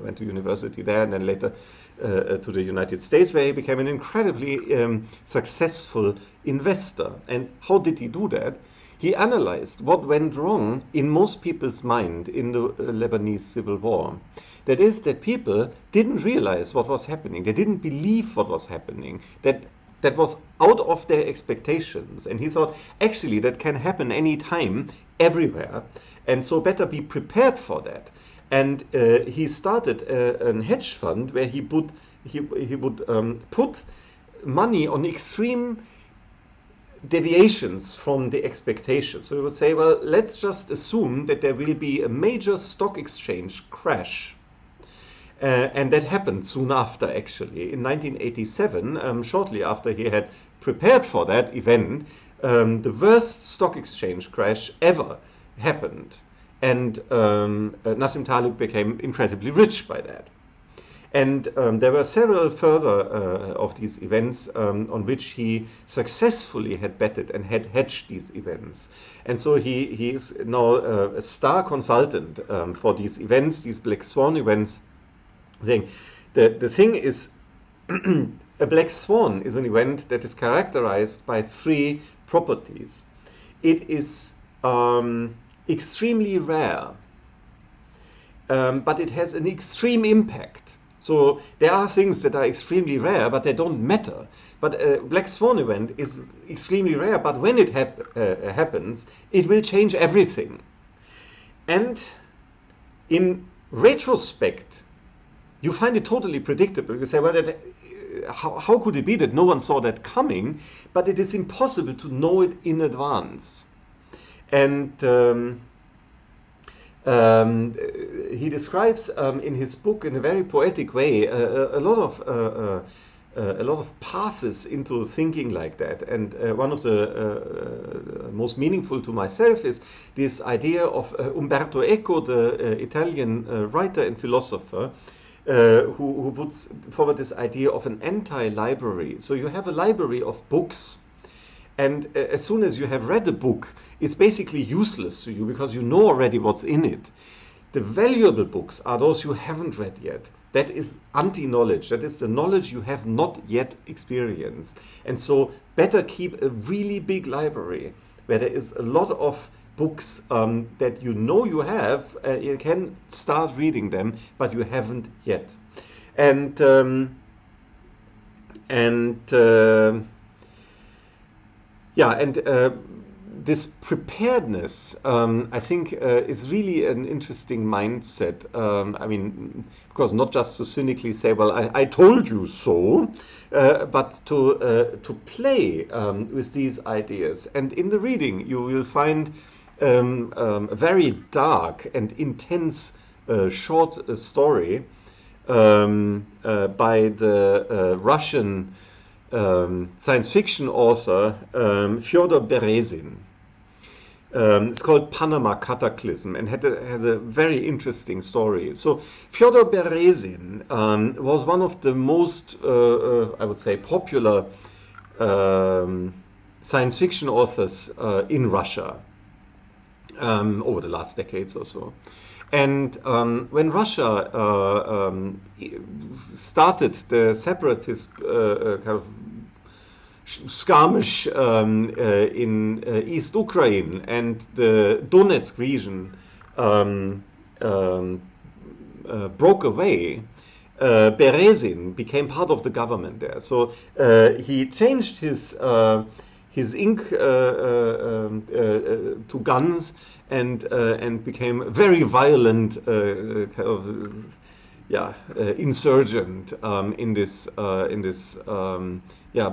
went to university there, and then later to the United States, where he became an incredibly successful investor. And how did he do that? He analyzed what went wrong in most people's mind in the Lebanese civil war. That is, that people didn't realize what was happening. They didn't believe what was happening. That was out of their expectations. And he thought, actually, that can happen anytime, everywhere. And so better be prepared for that. And he started a hedge fund where he would put money on extreme deviations from the expectations. So we would say, well, let's just assume that there will be a major stock exchange crash. And that happened soon after, actually. In 1987, shortly after he had prepared for that event, the worst stock exchange crash ever happened. And Nassim Taleb became incredibly rich by that. And there were several further of these events on which he successfully had betted and had hedged these events. And so he is now a star consultant for these events, these black swan events. The thing is, a black swan is an event that is characterized by three properties. It is extremely rare, but it has an extreme impact. So there are things that are extremely rare, but they don't matter. But a black swan event is extremely rare, but when it happens, it will change everything. And in retrospect, you find it totally predictable. You say, well, how could it be that no one saw that coming? But it is impossible to know it in advance. And he describes in his book in a very poetic way a lot of paths into thinking like that. And one of the most meaningful to myself is this idea of Umberto Eco, the Italian writer and philosopher, who puts forward this idea of an anti-library. So you have a library of books, and as soon as you have read a book, it's basically useless to you because you know already what's in it. The valuable books are those you haven't read yet. That is anti-knowledge. That is the knowledge you have not yet experienced. And so better keep a really big library where there is a lot of books that you know you have. You can start reading them, but you haven't yet. And this preparedness, I think, is really an interesting mindset. I mean, of course, not just to cynically say, well, I told you so, but to play with these ideas. And in the reading, you will find a very dark and intense short story by the Russian science fiction author Fyodor Berezin. It's called Panama Cataclysm and has a very interesting story. So Fyodor Berezin was one of the most, I would say, popular science fiction authors in Russia over the last decades or so. And when Russia started the separatist kind of skirmish in East Ukraine and the Donetsk region broke away, Berezin became part of the government there. So he changed his ink to guns and became very violent kind of insurgent in this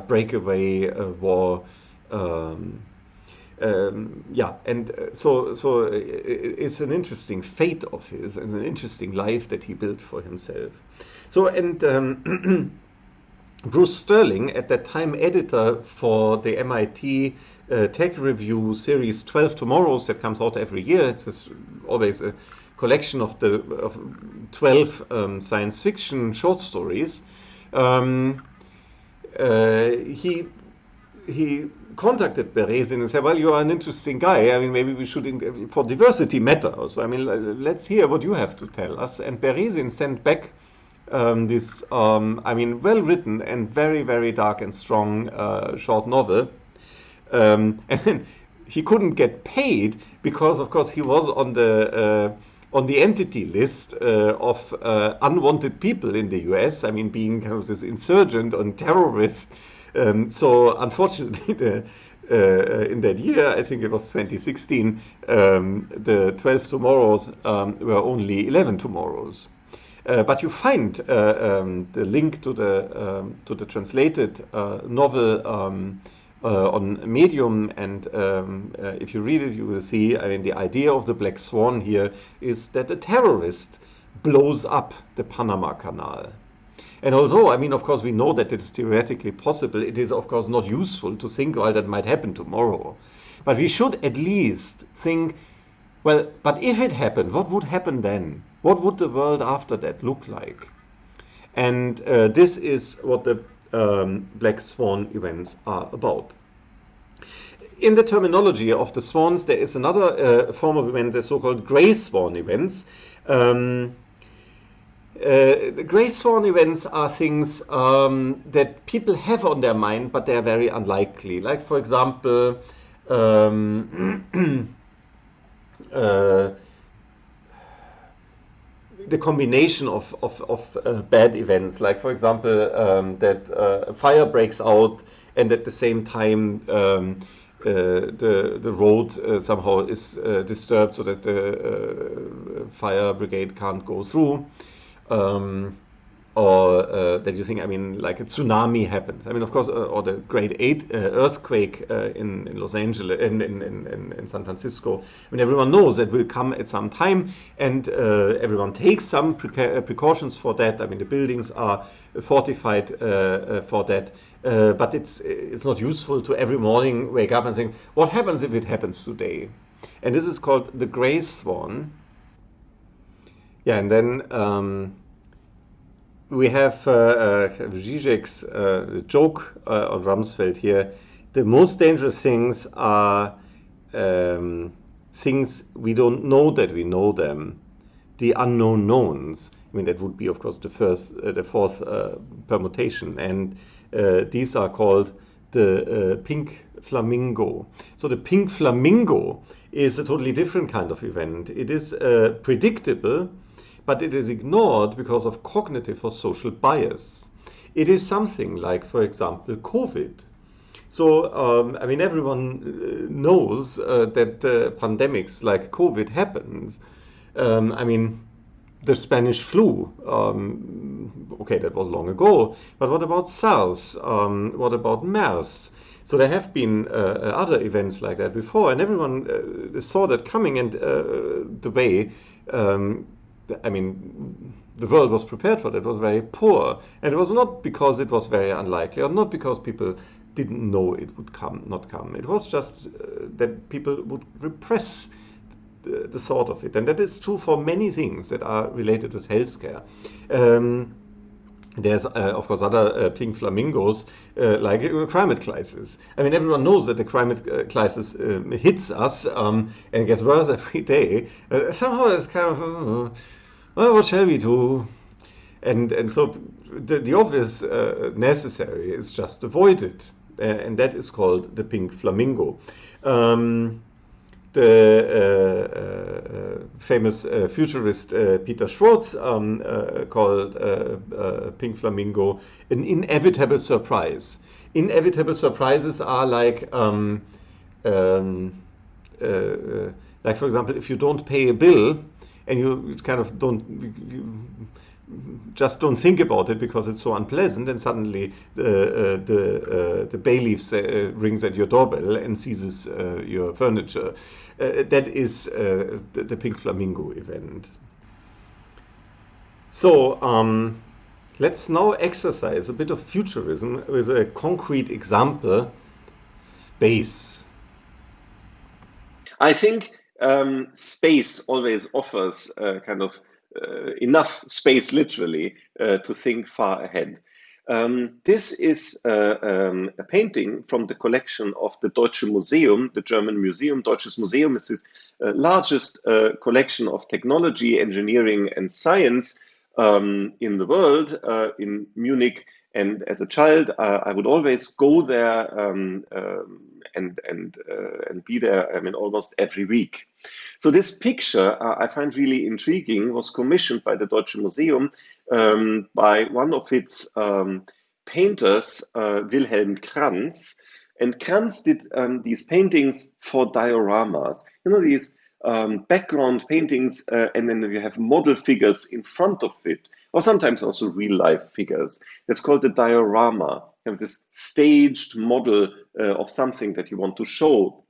breakaway war. So it's an interesting fate of his, and an interesting life that he built for himself. So and Bruce Sterling, at that time editor for the MIT Tech Review series 12 Tomorrows that comes out every year. It's always a collection of 12 science fiction short stories. He contacted Berezin and said, well, you are an interesting guy. I mean, maybe we should, for diversity matters. I mean, let's hear what you have to tell us. And Berezin sent back this, well-written and very, very dark and strong short novel. And he couldn't get paid because, of course, he was on the entity list of unwanted people in the US. I mean, being kind of this insurgent and terrorist. So unfortunately, in that year, I think it was 2016, the 12 Tomorrows were only 11 Tomorrows. But you find the link to the translated novel on Medium, and if you read it, you will see. I mean, the idea of the Black Swan here is that a terrorist blows up the Panama Canal. And although, I mean, of course, we know that it is theoretically possible, it is, of course, not useful to think, well, that might happen tomorrow. But we should at least think, well, but if it happened, what would happen then? What would the world after that look like? And this is what the Black Swan events are about. In the terminology of the swans, there is another form of event, the so-called gray swan events. The gray swan events are things that people have on their mind, but they are very unlikely. Like, for example, uh, the combination of bad events, like for example, that a fire breaks out and at the same time the road somehow is disturbed so that the fire brigade can't go through. Um, or that you think, I mean, like a tsunami happens. I mean, of course, or the Great Eight earthquake in Los Angeles, in San Francisco. I mean, everyone knows that will come at some time, and everyone takes some precautions for that. I mean, the buildings are fortified for that, but it's not useful to every morning wake up and think, what happens if it happens today? And this is called the gray swan. Yeah, and then. We have Zizek's joke on Rumsfeld here. The most dangerous things are things we don't know that we know them. The unknown knowns. I mean, that would be, of course, the fourth permutation. And these are called the pink flamingo. So the pink flamingo is a totally different kind of event. It is predictable, but it is ignored because of cognitive or social bias. It is something like, for example, COVID. So, I mean, everyone knows that pandemics like COVID happens. I mean, the Spanish flu, okay, that was long ago, but what about SARS? What about MERS? So there have been other events like that before, and everyone saw that coming, and the way I mean, the world was prepared for that. It was very poor. And it was not because it was very unlikely or not because people didn't know it would not come. It was just that people would repress the thought of it. And that is true for many things that are related with healthcare. There's, of course, other pink flamingos, like a climate crisis. I mean, everyone knows that the climate crisis hits us and gets worse every day. Somehow it's kind of, well, what shall we do? And so the obvious necessary is just avoid it. And that is called the pink flamingo. The famous futurist Peter Schwartz called pink flamingo an inevitable surprise. Inevitable surprises are like for example, if you don't pay a bill and you kind of just don't think about it because it's so unpleasant, and suddenly the bailiff rings at your doorbell and seizes your furniture. That is the pink flamingo event. So let's now exercise a bit of futurism with a concrete example: space. I think space always offers kind of enough space, literally, to think far ahead. This is a painting from the collection of the Deutsche Museum, the German museum. Deutsches Museum is this largest collection of technology, engineering, and science in the world, in Munich. And as a child, I would always go there and be there, I mean, almost every week. So this picture I find really intriguing, was commissioned by the Deutsche Museum by one of its painters, Wilhelm Kranz. And Kranz did these paintings for dioramas. You know, these background paintings, and then you have model figures in front of it, or sometimes also real life figures. It's called the diorama. You have this staged model of something that you want to show.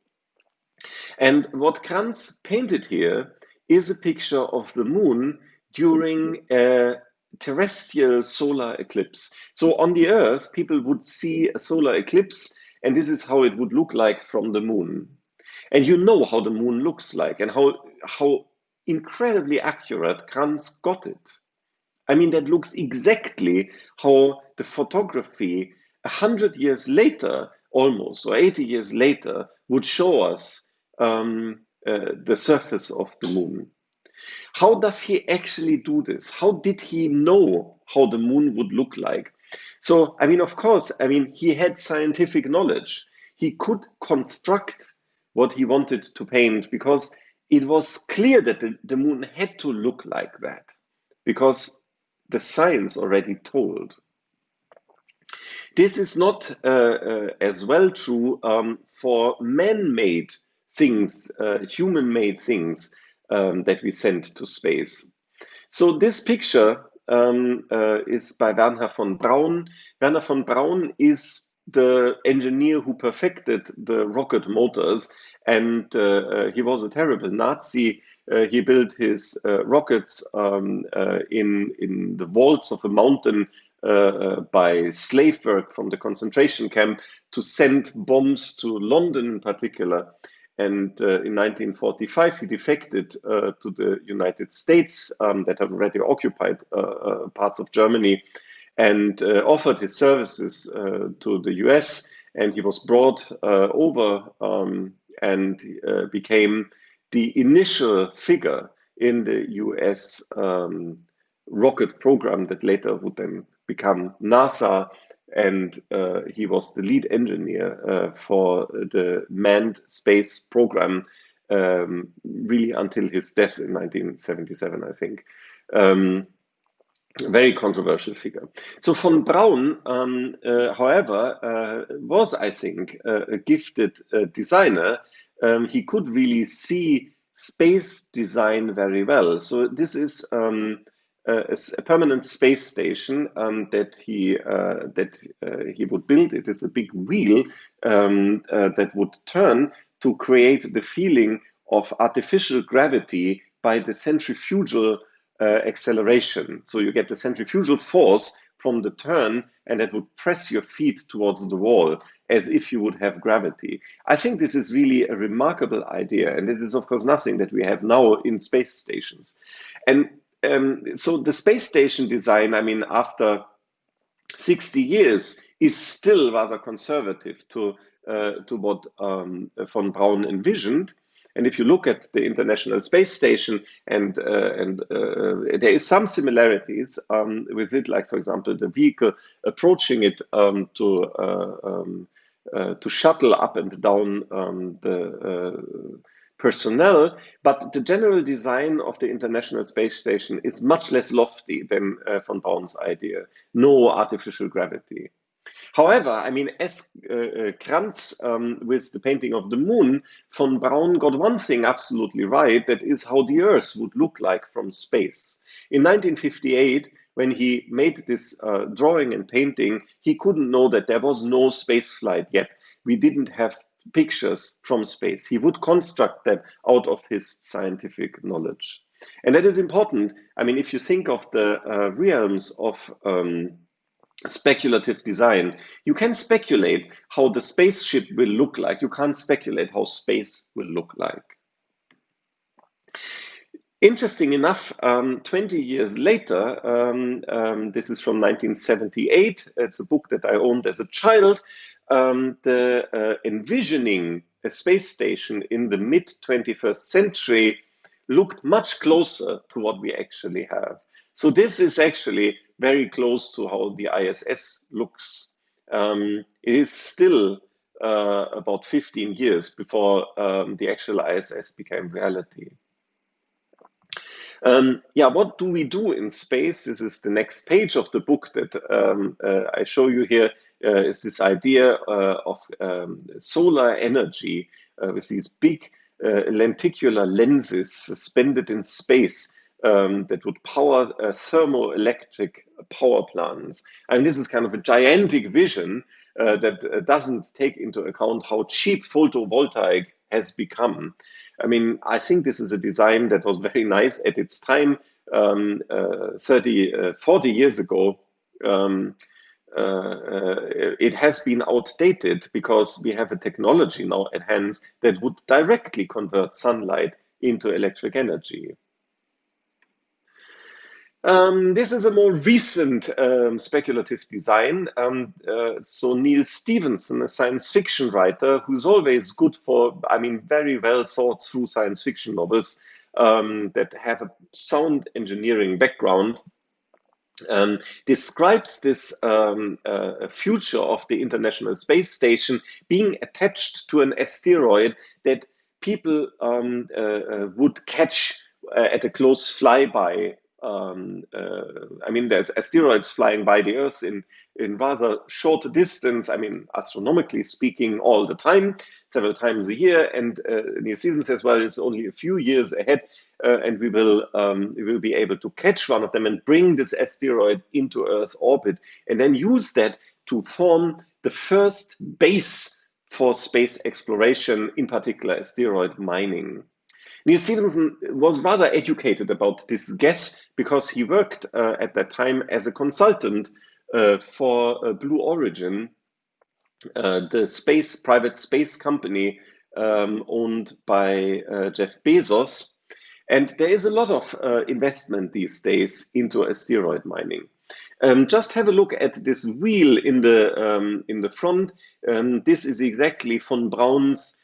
And what Kranz painted here is a picture of the moon during a terrestrial solar eclipse. So on the Earth, people would see a solar eclipse, and this is how it would look like from the moon. And you know how the moon looks like and how incredibly accurate Kranz got it. I mean, that looks exactly how the photography 100 years later, almost, or 80 years later, would show us the surface of the moon. How does he actually do this? How did he know how the moon would look like? So, I mean, of course, I mean, he had scientific knowledge. He could construct what he wanted to paint because it was clear that the moon had to look like that because the science already told. This is not as well true for man-made things, human-made things that we send to space. So this picture is by Wernher von Braun. Wernher von Braun is the engineer who perfected the rocket motors, and he was a terrible Nazi. He built his rockets in the vaults of a mountain by slave work from the concentration camp to send bombs to London in particular. And in 1945, he defected to the United States that had already occupied parts of Germany and offered his services to the US. And he was brought over and became the initial figure in the US rocket program that later would then become NASA. And he was the lead engineer for the manned space program really until his death in 1977, I think. Very controversial figure. So von Braun, however, was, I think, a gifted designer. He could really see space design very well. So this is a permanent space station that he would build. It is a big wheel that would turn to create the feeling of artificial gravity by the centrifugal acceleration. So you get the centrifugal force from the turn, and that would press your feet towards the wall as if you would have gravity. I think this is really a remarkable idea, and this is of course nothing that we have now in space stations. And so the space station design, I mean, after 60 years, is still rather conservative to what von Braun envisioned. And if you look at the International Space Station, and there is some similarities with it, like for example the vehicle approaching it to shuttle up and down the personnel, but the general design of the International Space Station is much less lofty than von Braun's idea. No artificial gravity. However, I mean, as Kranz with the painting of the moon, von Braun got one thing absolutely right, that is how the Earth would look like from space. In 1958, when he made this drawing and painting, he couldn't know that there was no space flight yet. We didn't have pictures from space. He would construct that out of his scientific knowledge. And that is important. I mean, if you think of the realms of speculative design, you can speculate how the spaceship will look like. You can't speculate how space will look like. Interesting enough, 20 years later, this is from 1978, it's a book that I owned as a child, envisioning a space station in the mid-21st century looked much closer to what we actually have. So this is actually very close to how the ISS looks. It is still about 15 years before the actual ISS became reality. What do we do in space? This is the next page of the book that I show you here. Is this idea of solar energy with these big lenticular lenses suspended in space that would power thermoelectric power plants. And this is kind of a gigantic vision that doesn't take into account how cheap photovoltaic has become. I mean, I think this is a design that was very nice at its time, 40 years ago. It has been outdated because we have a technology now at hand that would directly convert sunlight into electric energy. This is a more recent speculative design. So Neal Stephenson, a science fiction writer who's always good for, I mean, very well thought through science fiction novels that have a sound engineering background, describes this future of the International Space Station being attached to an asteroid that people would catch at a close flyby. I mean, there's asteroids flying by the Earth in rather short distance. I mean, astronomically speaking, all the time, several times a year. And Neil Stephenson says, well, it's only a few years ahead, and we will be able to catch one of them and bring this asteroid into Earth orbit, and then use that to form the first base for space exploration, in particular asteroid mining. Neil Stephenson was rather educated about this guess because he worked at that time as a consultant for Blue Origin, the private space company owned by Jeff Bezos. And there is a lot of investment these days into asteroid mining. Just have a look at this wheel in the front. This is exactly von Braun's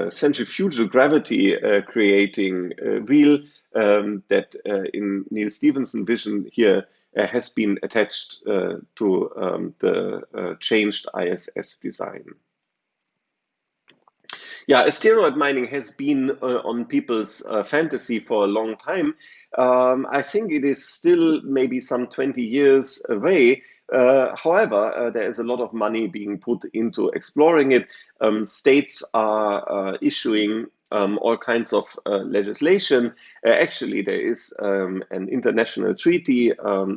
centrifugal gravity creating wheel that in Neil Stephenson vision here has been attached to the changed ISS design. Yeah, asteroid mining has been on people's fantasy for a long time. I think it is still maybe some 20 years away. However, there is a lot of money being put into exploring it. States are issuing all kinds of legislation. Actually, there is an international treaty,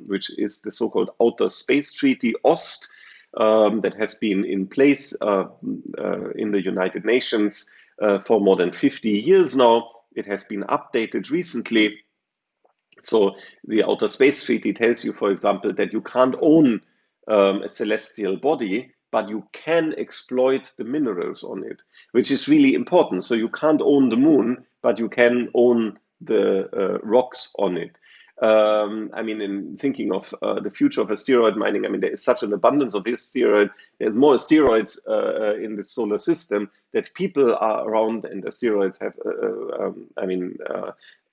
which is the so-called Outer Space Treaty, OST, that has been in place in the United Nations for more than 50 years now. It has been updated recently. So the Outer Space Treaty tells you, for example, that you can't own a celestial body, but you can exploit the minerals on it, which is really important. So you can't own the moon, but you can own the rocks on it. I mean, in thinking of the future of asteroid mining, I mean, there is such an abundance of asteroids. There's more asteroids in the solar system that people are around, and asteroids have,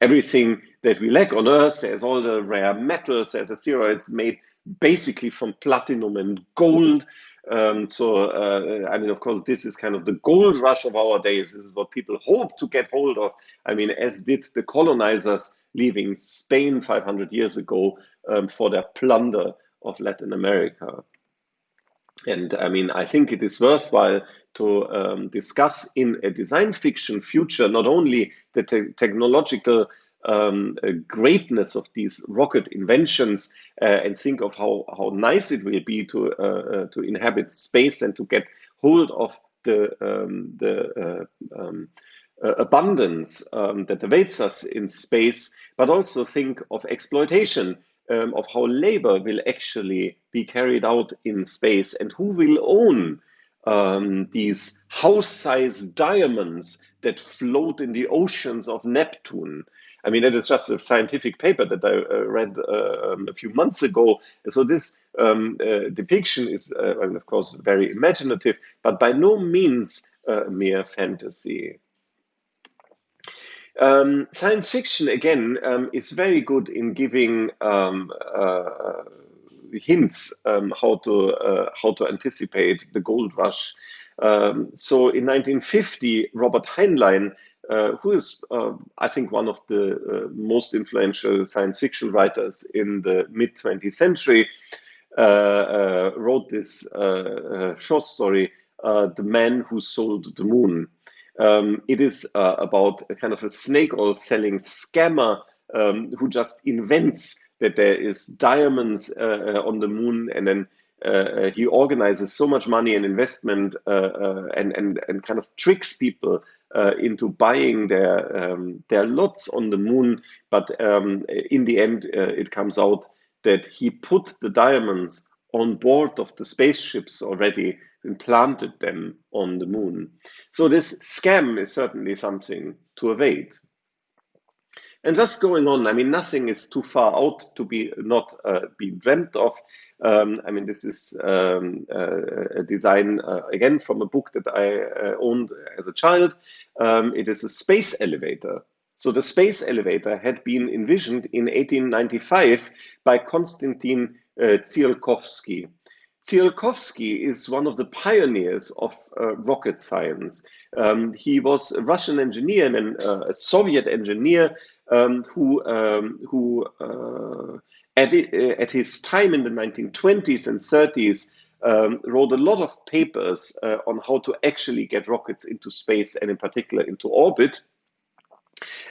everything that we lack on Earth. There's all the rare metals. There's asteroids made basically from platinum and gold. Of course, this is kind of the gold rush of our days. This is what people hope to get hold of. I mean, as did the colonizers leaving Spain 500 years ago for their plunder of Latin America. And I mean, I think it is worthwhile to discuss in a design fiction future not only the technological greatness of these rocket inventions and think of how nice it will be to inhabit space and to get hold of the abundance that awaits us in space, but also think of exploitation, of how labor will actually be carried out in space and who will own these house-sized diamonds that float in the oceans of Neptune. I mean, that is just a scientific paper that I read a few months ago. So this depiction is, of course, very imaginative, but by no means mere fantasy. Science fiction, again, is very good in giving hints how to anticipate the gold rush. So in 1950, Robert Heinlein, who is, I think, one of the most influential science fiction writers in the mid-20th century, wrote this short story, The Man Who Sold the Moon. It is about a kind of a snake oil selling scammer who just invents that there is diamonds on the moon, and then he organizes so much money and investment and kind of tricks people into buying their lots on the moon. But in the end, it comes out that he put the diamonds on board of the spaceships already and planted them on the moon. So this scam is certainly something to await. And just going on, I mean, nothing is too far out to be not be dreamt of. I mean, this is a design, again, from a book that I owned as a child. It is a space elevator. So the space elevator had been envisioned in 1895 by Konstantin Tsiolkovsky. Tsiolkovsky is one of the pioneers of rocket science. He was a Russian engineer and a Soviet engineer who at his time in the 1920s and 30s, wrote a lot of papers on how to actually get rockets into space and in particular into orbit.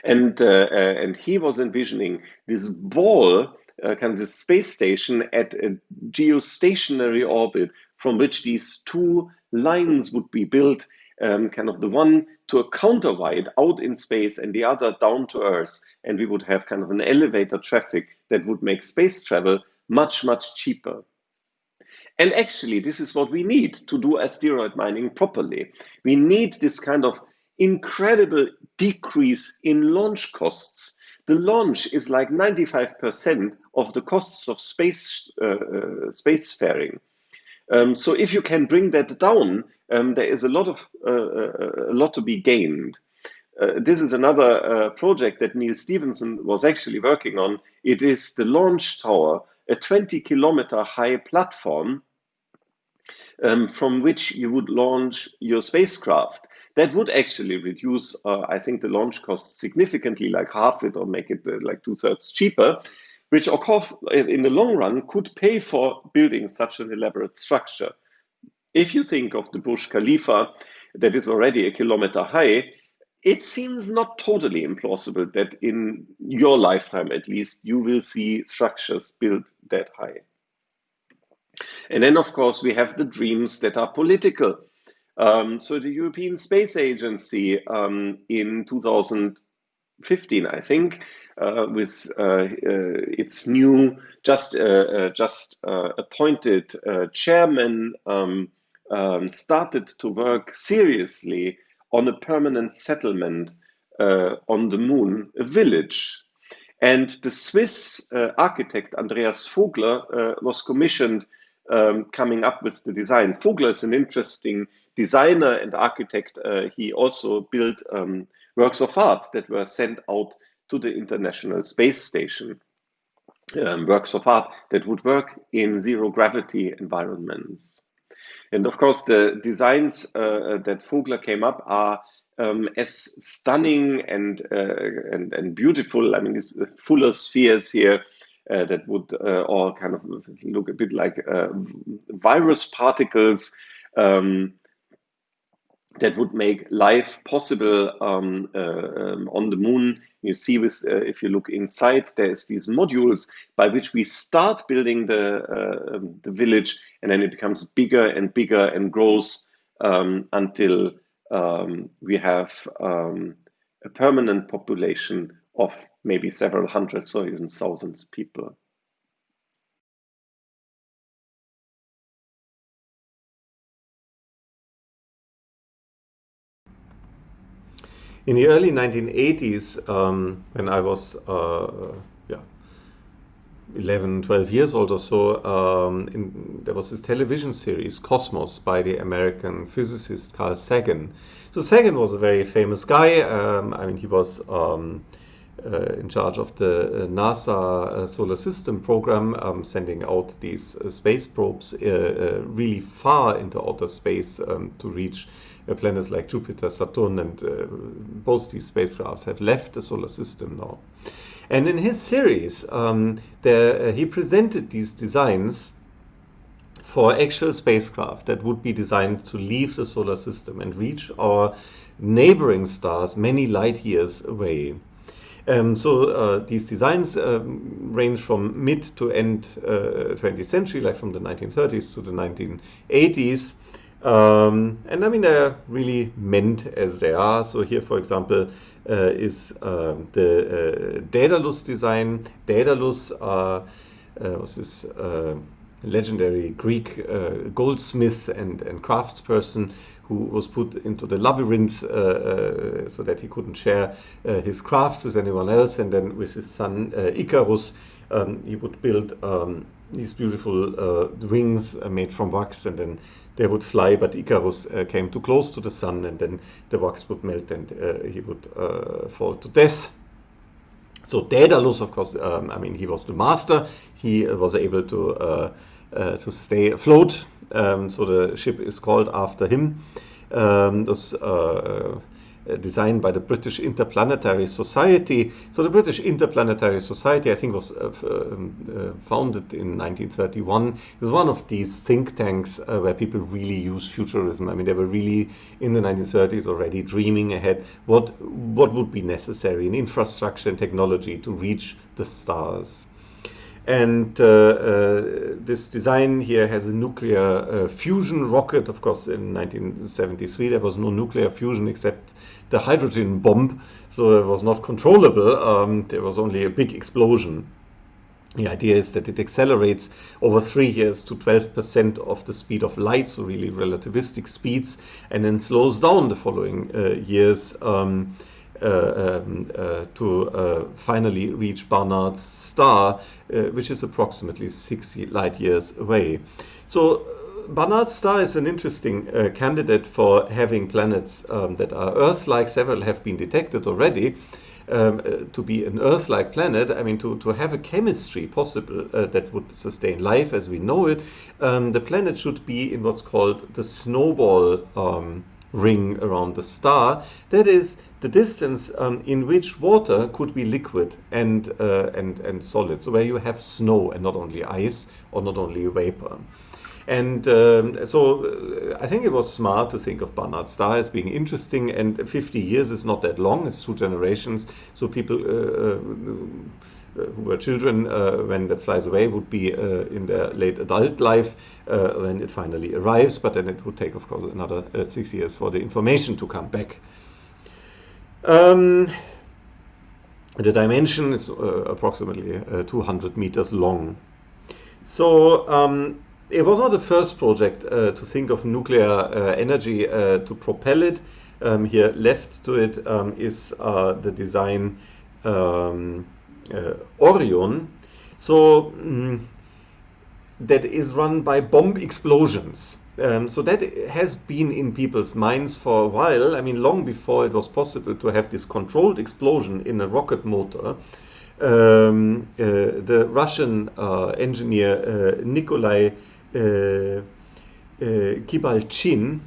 And he was envisioning this ball, kind of this space station at a geostationary orbit from which these two lines would be built, kind of the one to a counterweight out in space and the other down to Earth. And we would have kind of an elevator traffic that would make space travel much, much cheaper. And actually, this is what we need to do asteroid mining properly. We need this kind of incredible decrease in launch costs. The launch is like 95% of the costs of spacefaring. So if you can bring that down, there is a lot to be gained. This is another project that Neil Stephenson was actually working on. It is the launch tower, a 20-kilometer high platform from which you would launch your spacecraft. That would actually reduce, I think, the launch costs significantly, like half it, or make it like 2/3 cheaper, which of course, in the long run, could pay for building such an elaborate structure. If you think of the Burj Khalifa, that is already a kilometer high, it seems not totally implausible that in your lifetime, at least, you will see structures built that high. And then, of course, we have the dreams that are political. So the European Space Agency in 2015, I think, with its new, just appointed chairman, started to work seriously on a permanent settlement on the moon, a village. And the Swiss architect Andreas Vogler was commissioned coming up with the design. Vogler is an interesting designer and architect. He also built works of art that were sent out to the International Space Station. Works of art that would work in zero gravity environments. And of course, the designs that Vogler came up are as stunning and beautiful. I mean, these fuller spheres here that would all kind of look a bit like virus particles that would make life possible on the moon. You see, with if you look inside, there's these modules by which we start building the village, and then it becomes bigger and bigger and grows until we have a permanent population of maybe several hundreds or even thousands of people. In the early 1980s, when I was 11, 12 years old or so, there was this television series, Cosmos, by the American physicist Carl Sagan. So Sagan was a very famous guy. I mean, he was in charge of the NASA solar system program, sending out these space probes really far into outer space to reach planets like Jupiter, Saturn, and both these spacecrafts have left the solar system now. And in his series, he presented these designs for actual spacecraft that would be designed to leave the solar system and reach our neighboring stars many light years away. So these designs range from mid to end 20th century, like from the 1930s to the 1980s. And I mean, they're really meant as they are. So here, for example, is the Daedalus design. Daedalus was this legendary Greek goldsmith and craftsperson who was put into the labyrinth so that he couldn't share his crafts with anyone else. And then with his son Icarus, he would build these beautiful wings made from wax, and then they would fly, but Icarus came too close to the sun, and then the wax would melt and he would fall to death. So Daedalus, of course, I mean, he was the master. He was able to stay afloat. So the ship is called after him. This designed by the British Interplanetary Society. So the British Interplanetary Society, I think, was founded in 1931. It was one of these think tanks where people really use futurism. I mean, they were really in the 1930s already dreaming ahead what would be necessary in infrastructure and technology to reach the stars. And this design here has a nuclear fusion rocket. Of course, in 1973 there was no nuclear fusion except the hydrogen bomb, so it was not controllable. There was only a big explosion. The idea is that it accelerates over 3 years to 12% of the speed of light, so really relativistic speeds, and then slows down the following years to finally reach Barnard's star, which is approximately 60 light years away. So Barnard's star is an interesting candidate for having planets that are Earth-like. Several have been detected already. To be an Earth-like planet, I mean, to have a chemistry possible that would sustain life as we know it, the planet should be in what's called the snowball ring around the star. That is the distance in which water could be liquid and solid. So where you have snow and not only ice or not only vapor. And so I think it was smart to think of Barnard's star as being interesting, and 50 years is not that long, it's 2 generations. So people who were children when that flies away would be in their late adult life when it finally arrives, but then it would take, of course, another 6 years for the information to come back. The dimension is approximately 200 meters long. So it was not the first project to think of nuclear energy to propel it. Here left to it is the design Orion. So that is run by bomb explosions. So that has been in people's minds for a while. I mean, long before it was possible to have this controlled explosion in a rocket motor. The Russian engineer Nikolai Kibalchin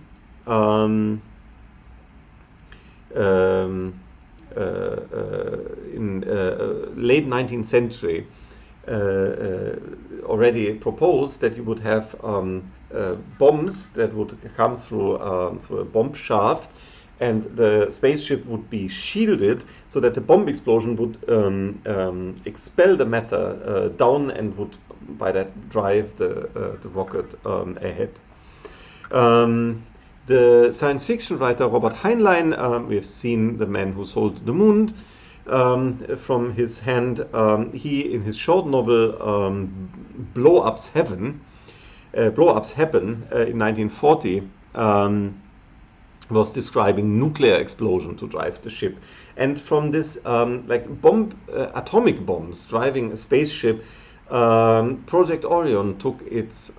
in late 19th century already proposed that you would have bombs that would come through a bomb shaft, and the spaceship would be shielded so that the bomb explosion would expel the matter down and would by that drive the rocket ahead. The science fiction writer Robert Heinlein, we have seen The Man Who Sold the Moon from his hand. He, in his short novel Blow-Ups Happen in 1940, was describing nuclear explosion to drive the ship. And from this atomic bombs driving a spaceship, Project Orion took its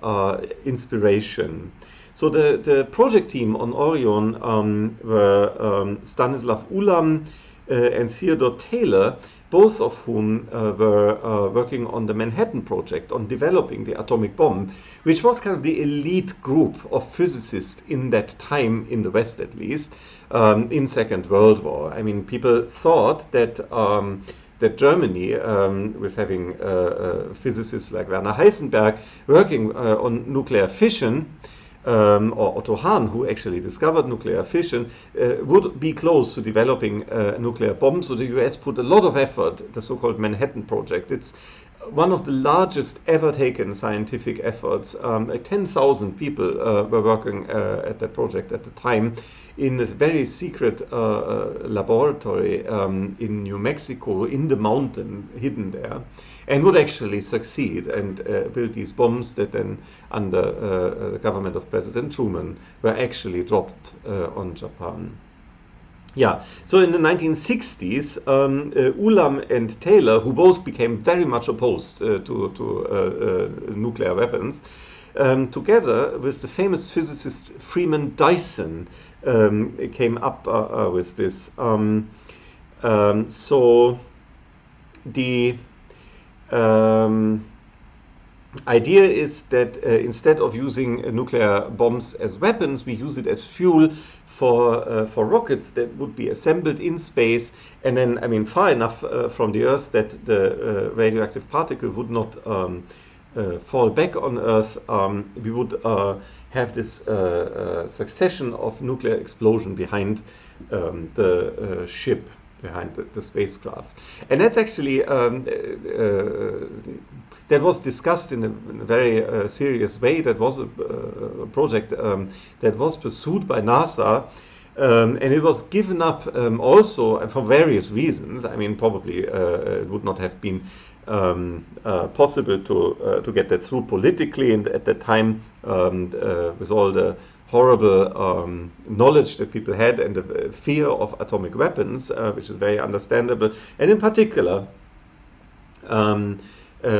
inspiration. So the project team on Orion were Stanislav Ulam and Theodore Taylor, both of whom were working on the Manhattan Project, on developing the atomic bomb, which was kind of the elite group of physicists in that time, in the West at least, in Second World War. I mean, people thought that that Germany was having physicists like Werner Heisenberg working on nuclear fission, or Otto Hahn, who actually discovered nuclear fission, would be close to developing a nuclear bomb. So the US put a lot of effort, the so-called Manhattan Project. It's one of the largest ever taken scientific efforts. Like 10,000 people were working at that project at the time in a very secret laboratory in New Mexico, in the mountain, hidden there, and would actually succeed and build these bombs that then, under the government of President Truman, were actually dropped on Japan. Yeah, so in the 1960s, Ulam and Taylor, who both became very much opposed to nuclear weapons, together with the famous physicist Freeman Dyson, came up with this. So the idea is that instead of using nuclear bombs as weapons, we use it as fuel for rockets that would be assembled in space, and then, I mean, far enough from the Earth that the radioactive particle would not fall back on Earth. We would have this succession of nuclear explosion behind the ship, behind the spacecraft. And that's actually, that was discussed in a very serious way. That was a project that was pursued by NASA. And it was given up also for various reasons. I mean, probably it would not have been possible to get that through politically, and at that time, with all the horrible knowledge that people had and the fear of atomic weapons, which is very understandable, and in particular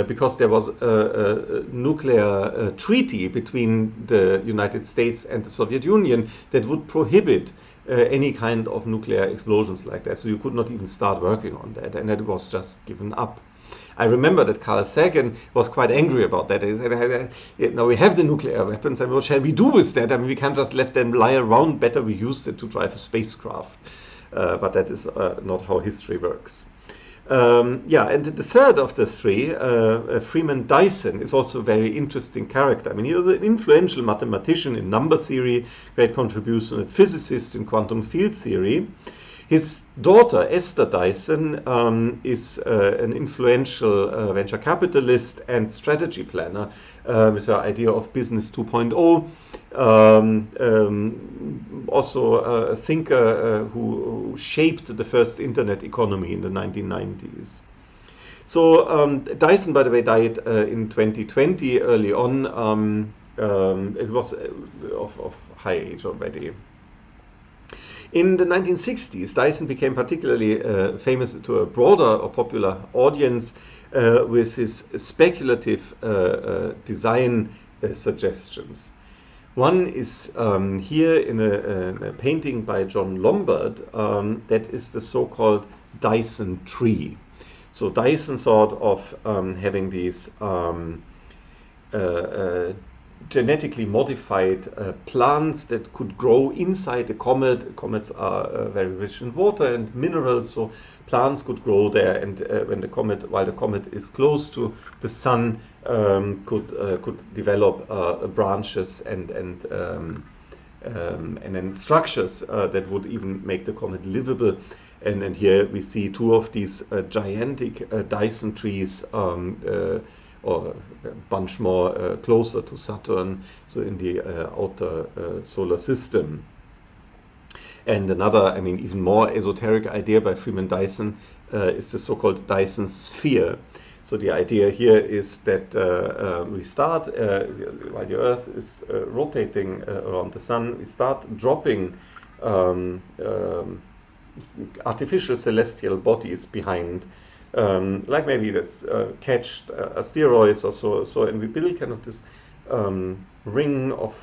because there was a nuclear treaty between the United States and the Soviet Union that would prohibit any kind of nuclear explosions like that. So you could not even start working on that, and that was just given up. I remember that Carl Sagan was quite angry about that. He said, now we have the nuclear weapons, and what shall we do with that? I mean, we can't just let them lie around. Better we use it to drive a spacecraft. But that is not how history works. Yeah, and the third of the three, Freeman Dyson, is also a very interesting character. I mean, he was an influential mathematician in number theory, great contribution, a physicist in quantum field theory. His daughter, Esther Dyson, is an influential venture capitalist and strategy planner with her idea of Business 2.0. Also a thinker who shaped the first internet economy in the 1990s. So Dyson, by the way, died in 2020, early on. It was of high age already. In the 1960s, Dyson became particularly famous to a broader or popular audience with his speculative design suggestions. One is here in a painting by John Lombard that is the so-called Dyson tree. So Dyson thought of having these genetically modified plants that could grow inside the comet. Comets are very rich in water and minerals, so plants could grow there, and while the comet is close to the sun, could develop branches and then structures that would even make the comet livable. And then here we see two of these gigantic Dyson trees, or a bunch more closer to Saturn, so in the outer solar system. And another, I mean, even more esoteric idea by Freeman Dyson is the so-called Dyson sphere. So the idea here is that we start, while the Earth is rotating around the Sun, we start dropping artificial celestial bodies behind, like maybe that's catched asteroids or so, and we build kind of this ring of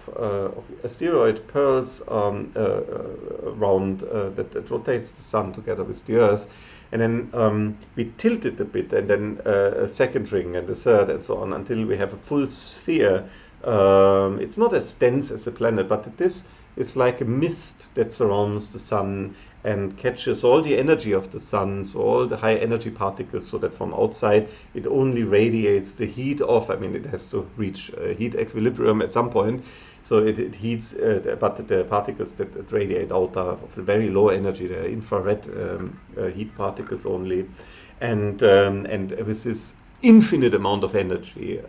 asteroid pearls around that rotates the Sun together with the Earth, and then we tilt it a bit, and then a second ring and a third, and so on, until we have a full sphere. It's not as dense as a planet, but this is like a mist that surrounds the Sun and catches all the energy of the Sun, so all the high energy particles, so that from outside it only radiates the heat off. I mean, it has to reach heat equilibrium at some point, so it heats, but the particles that radiate out are of very low energy. They're infrared heat particles only, and with this infinite amount of energy,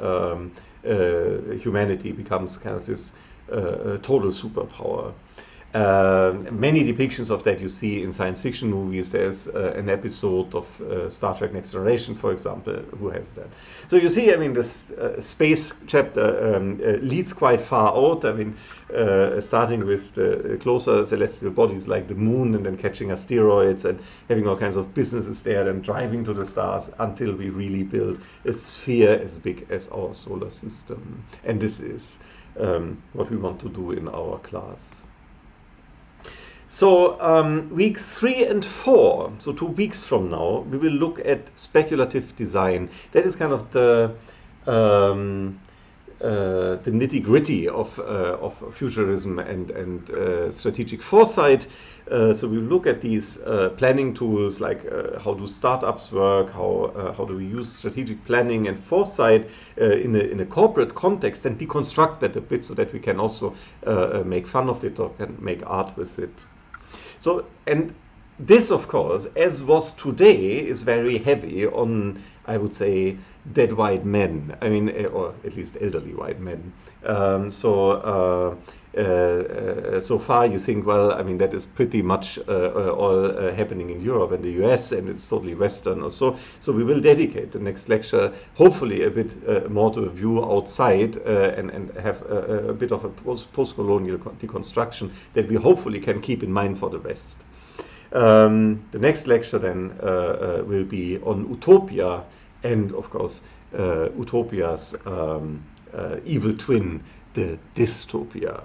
humanity becomes kind of this total superpower. Many depictions of that you see in science fiction movies. There's an episode of Star Trek Next Generation, for example, who has that. So you see, I mean, this space chapter leads quite far out. I mean, starting with the closer celestial bodies like the moon, and then catching asteroids and having all kinds of businesses there, and driving to the stars until we really build a sphere as big as our solar system. And this is what we want to do in our class. So week 3 and 4, so 2 weeks from now, we will look at speculative design. That is kind of the the nitty-gritty of futurism and strategic foresight. So we look at these planning tools, like how do startups work, how do we use strategic planning and foresight in a corporate context, and deconstruct that a bit so that we can also make fun of it or can make art with it. So, and this, of course, as was today, is very heavy on, I would say, dead white men. I mean, or at least elderly white men. So far you think, well, I mean, that is pretty much all happening in Europe and the US, and it's totally Western or so. So we will dedicate the next lecture, hopefully, a bit more to a view outside and have a bit of a post-colonial deconstruction that we hopefully can keep in mind for the rest. The next lecture then will be on utopia and, of course, utopia's evil twin, the dystopia.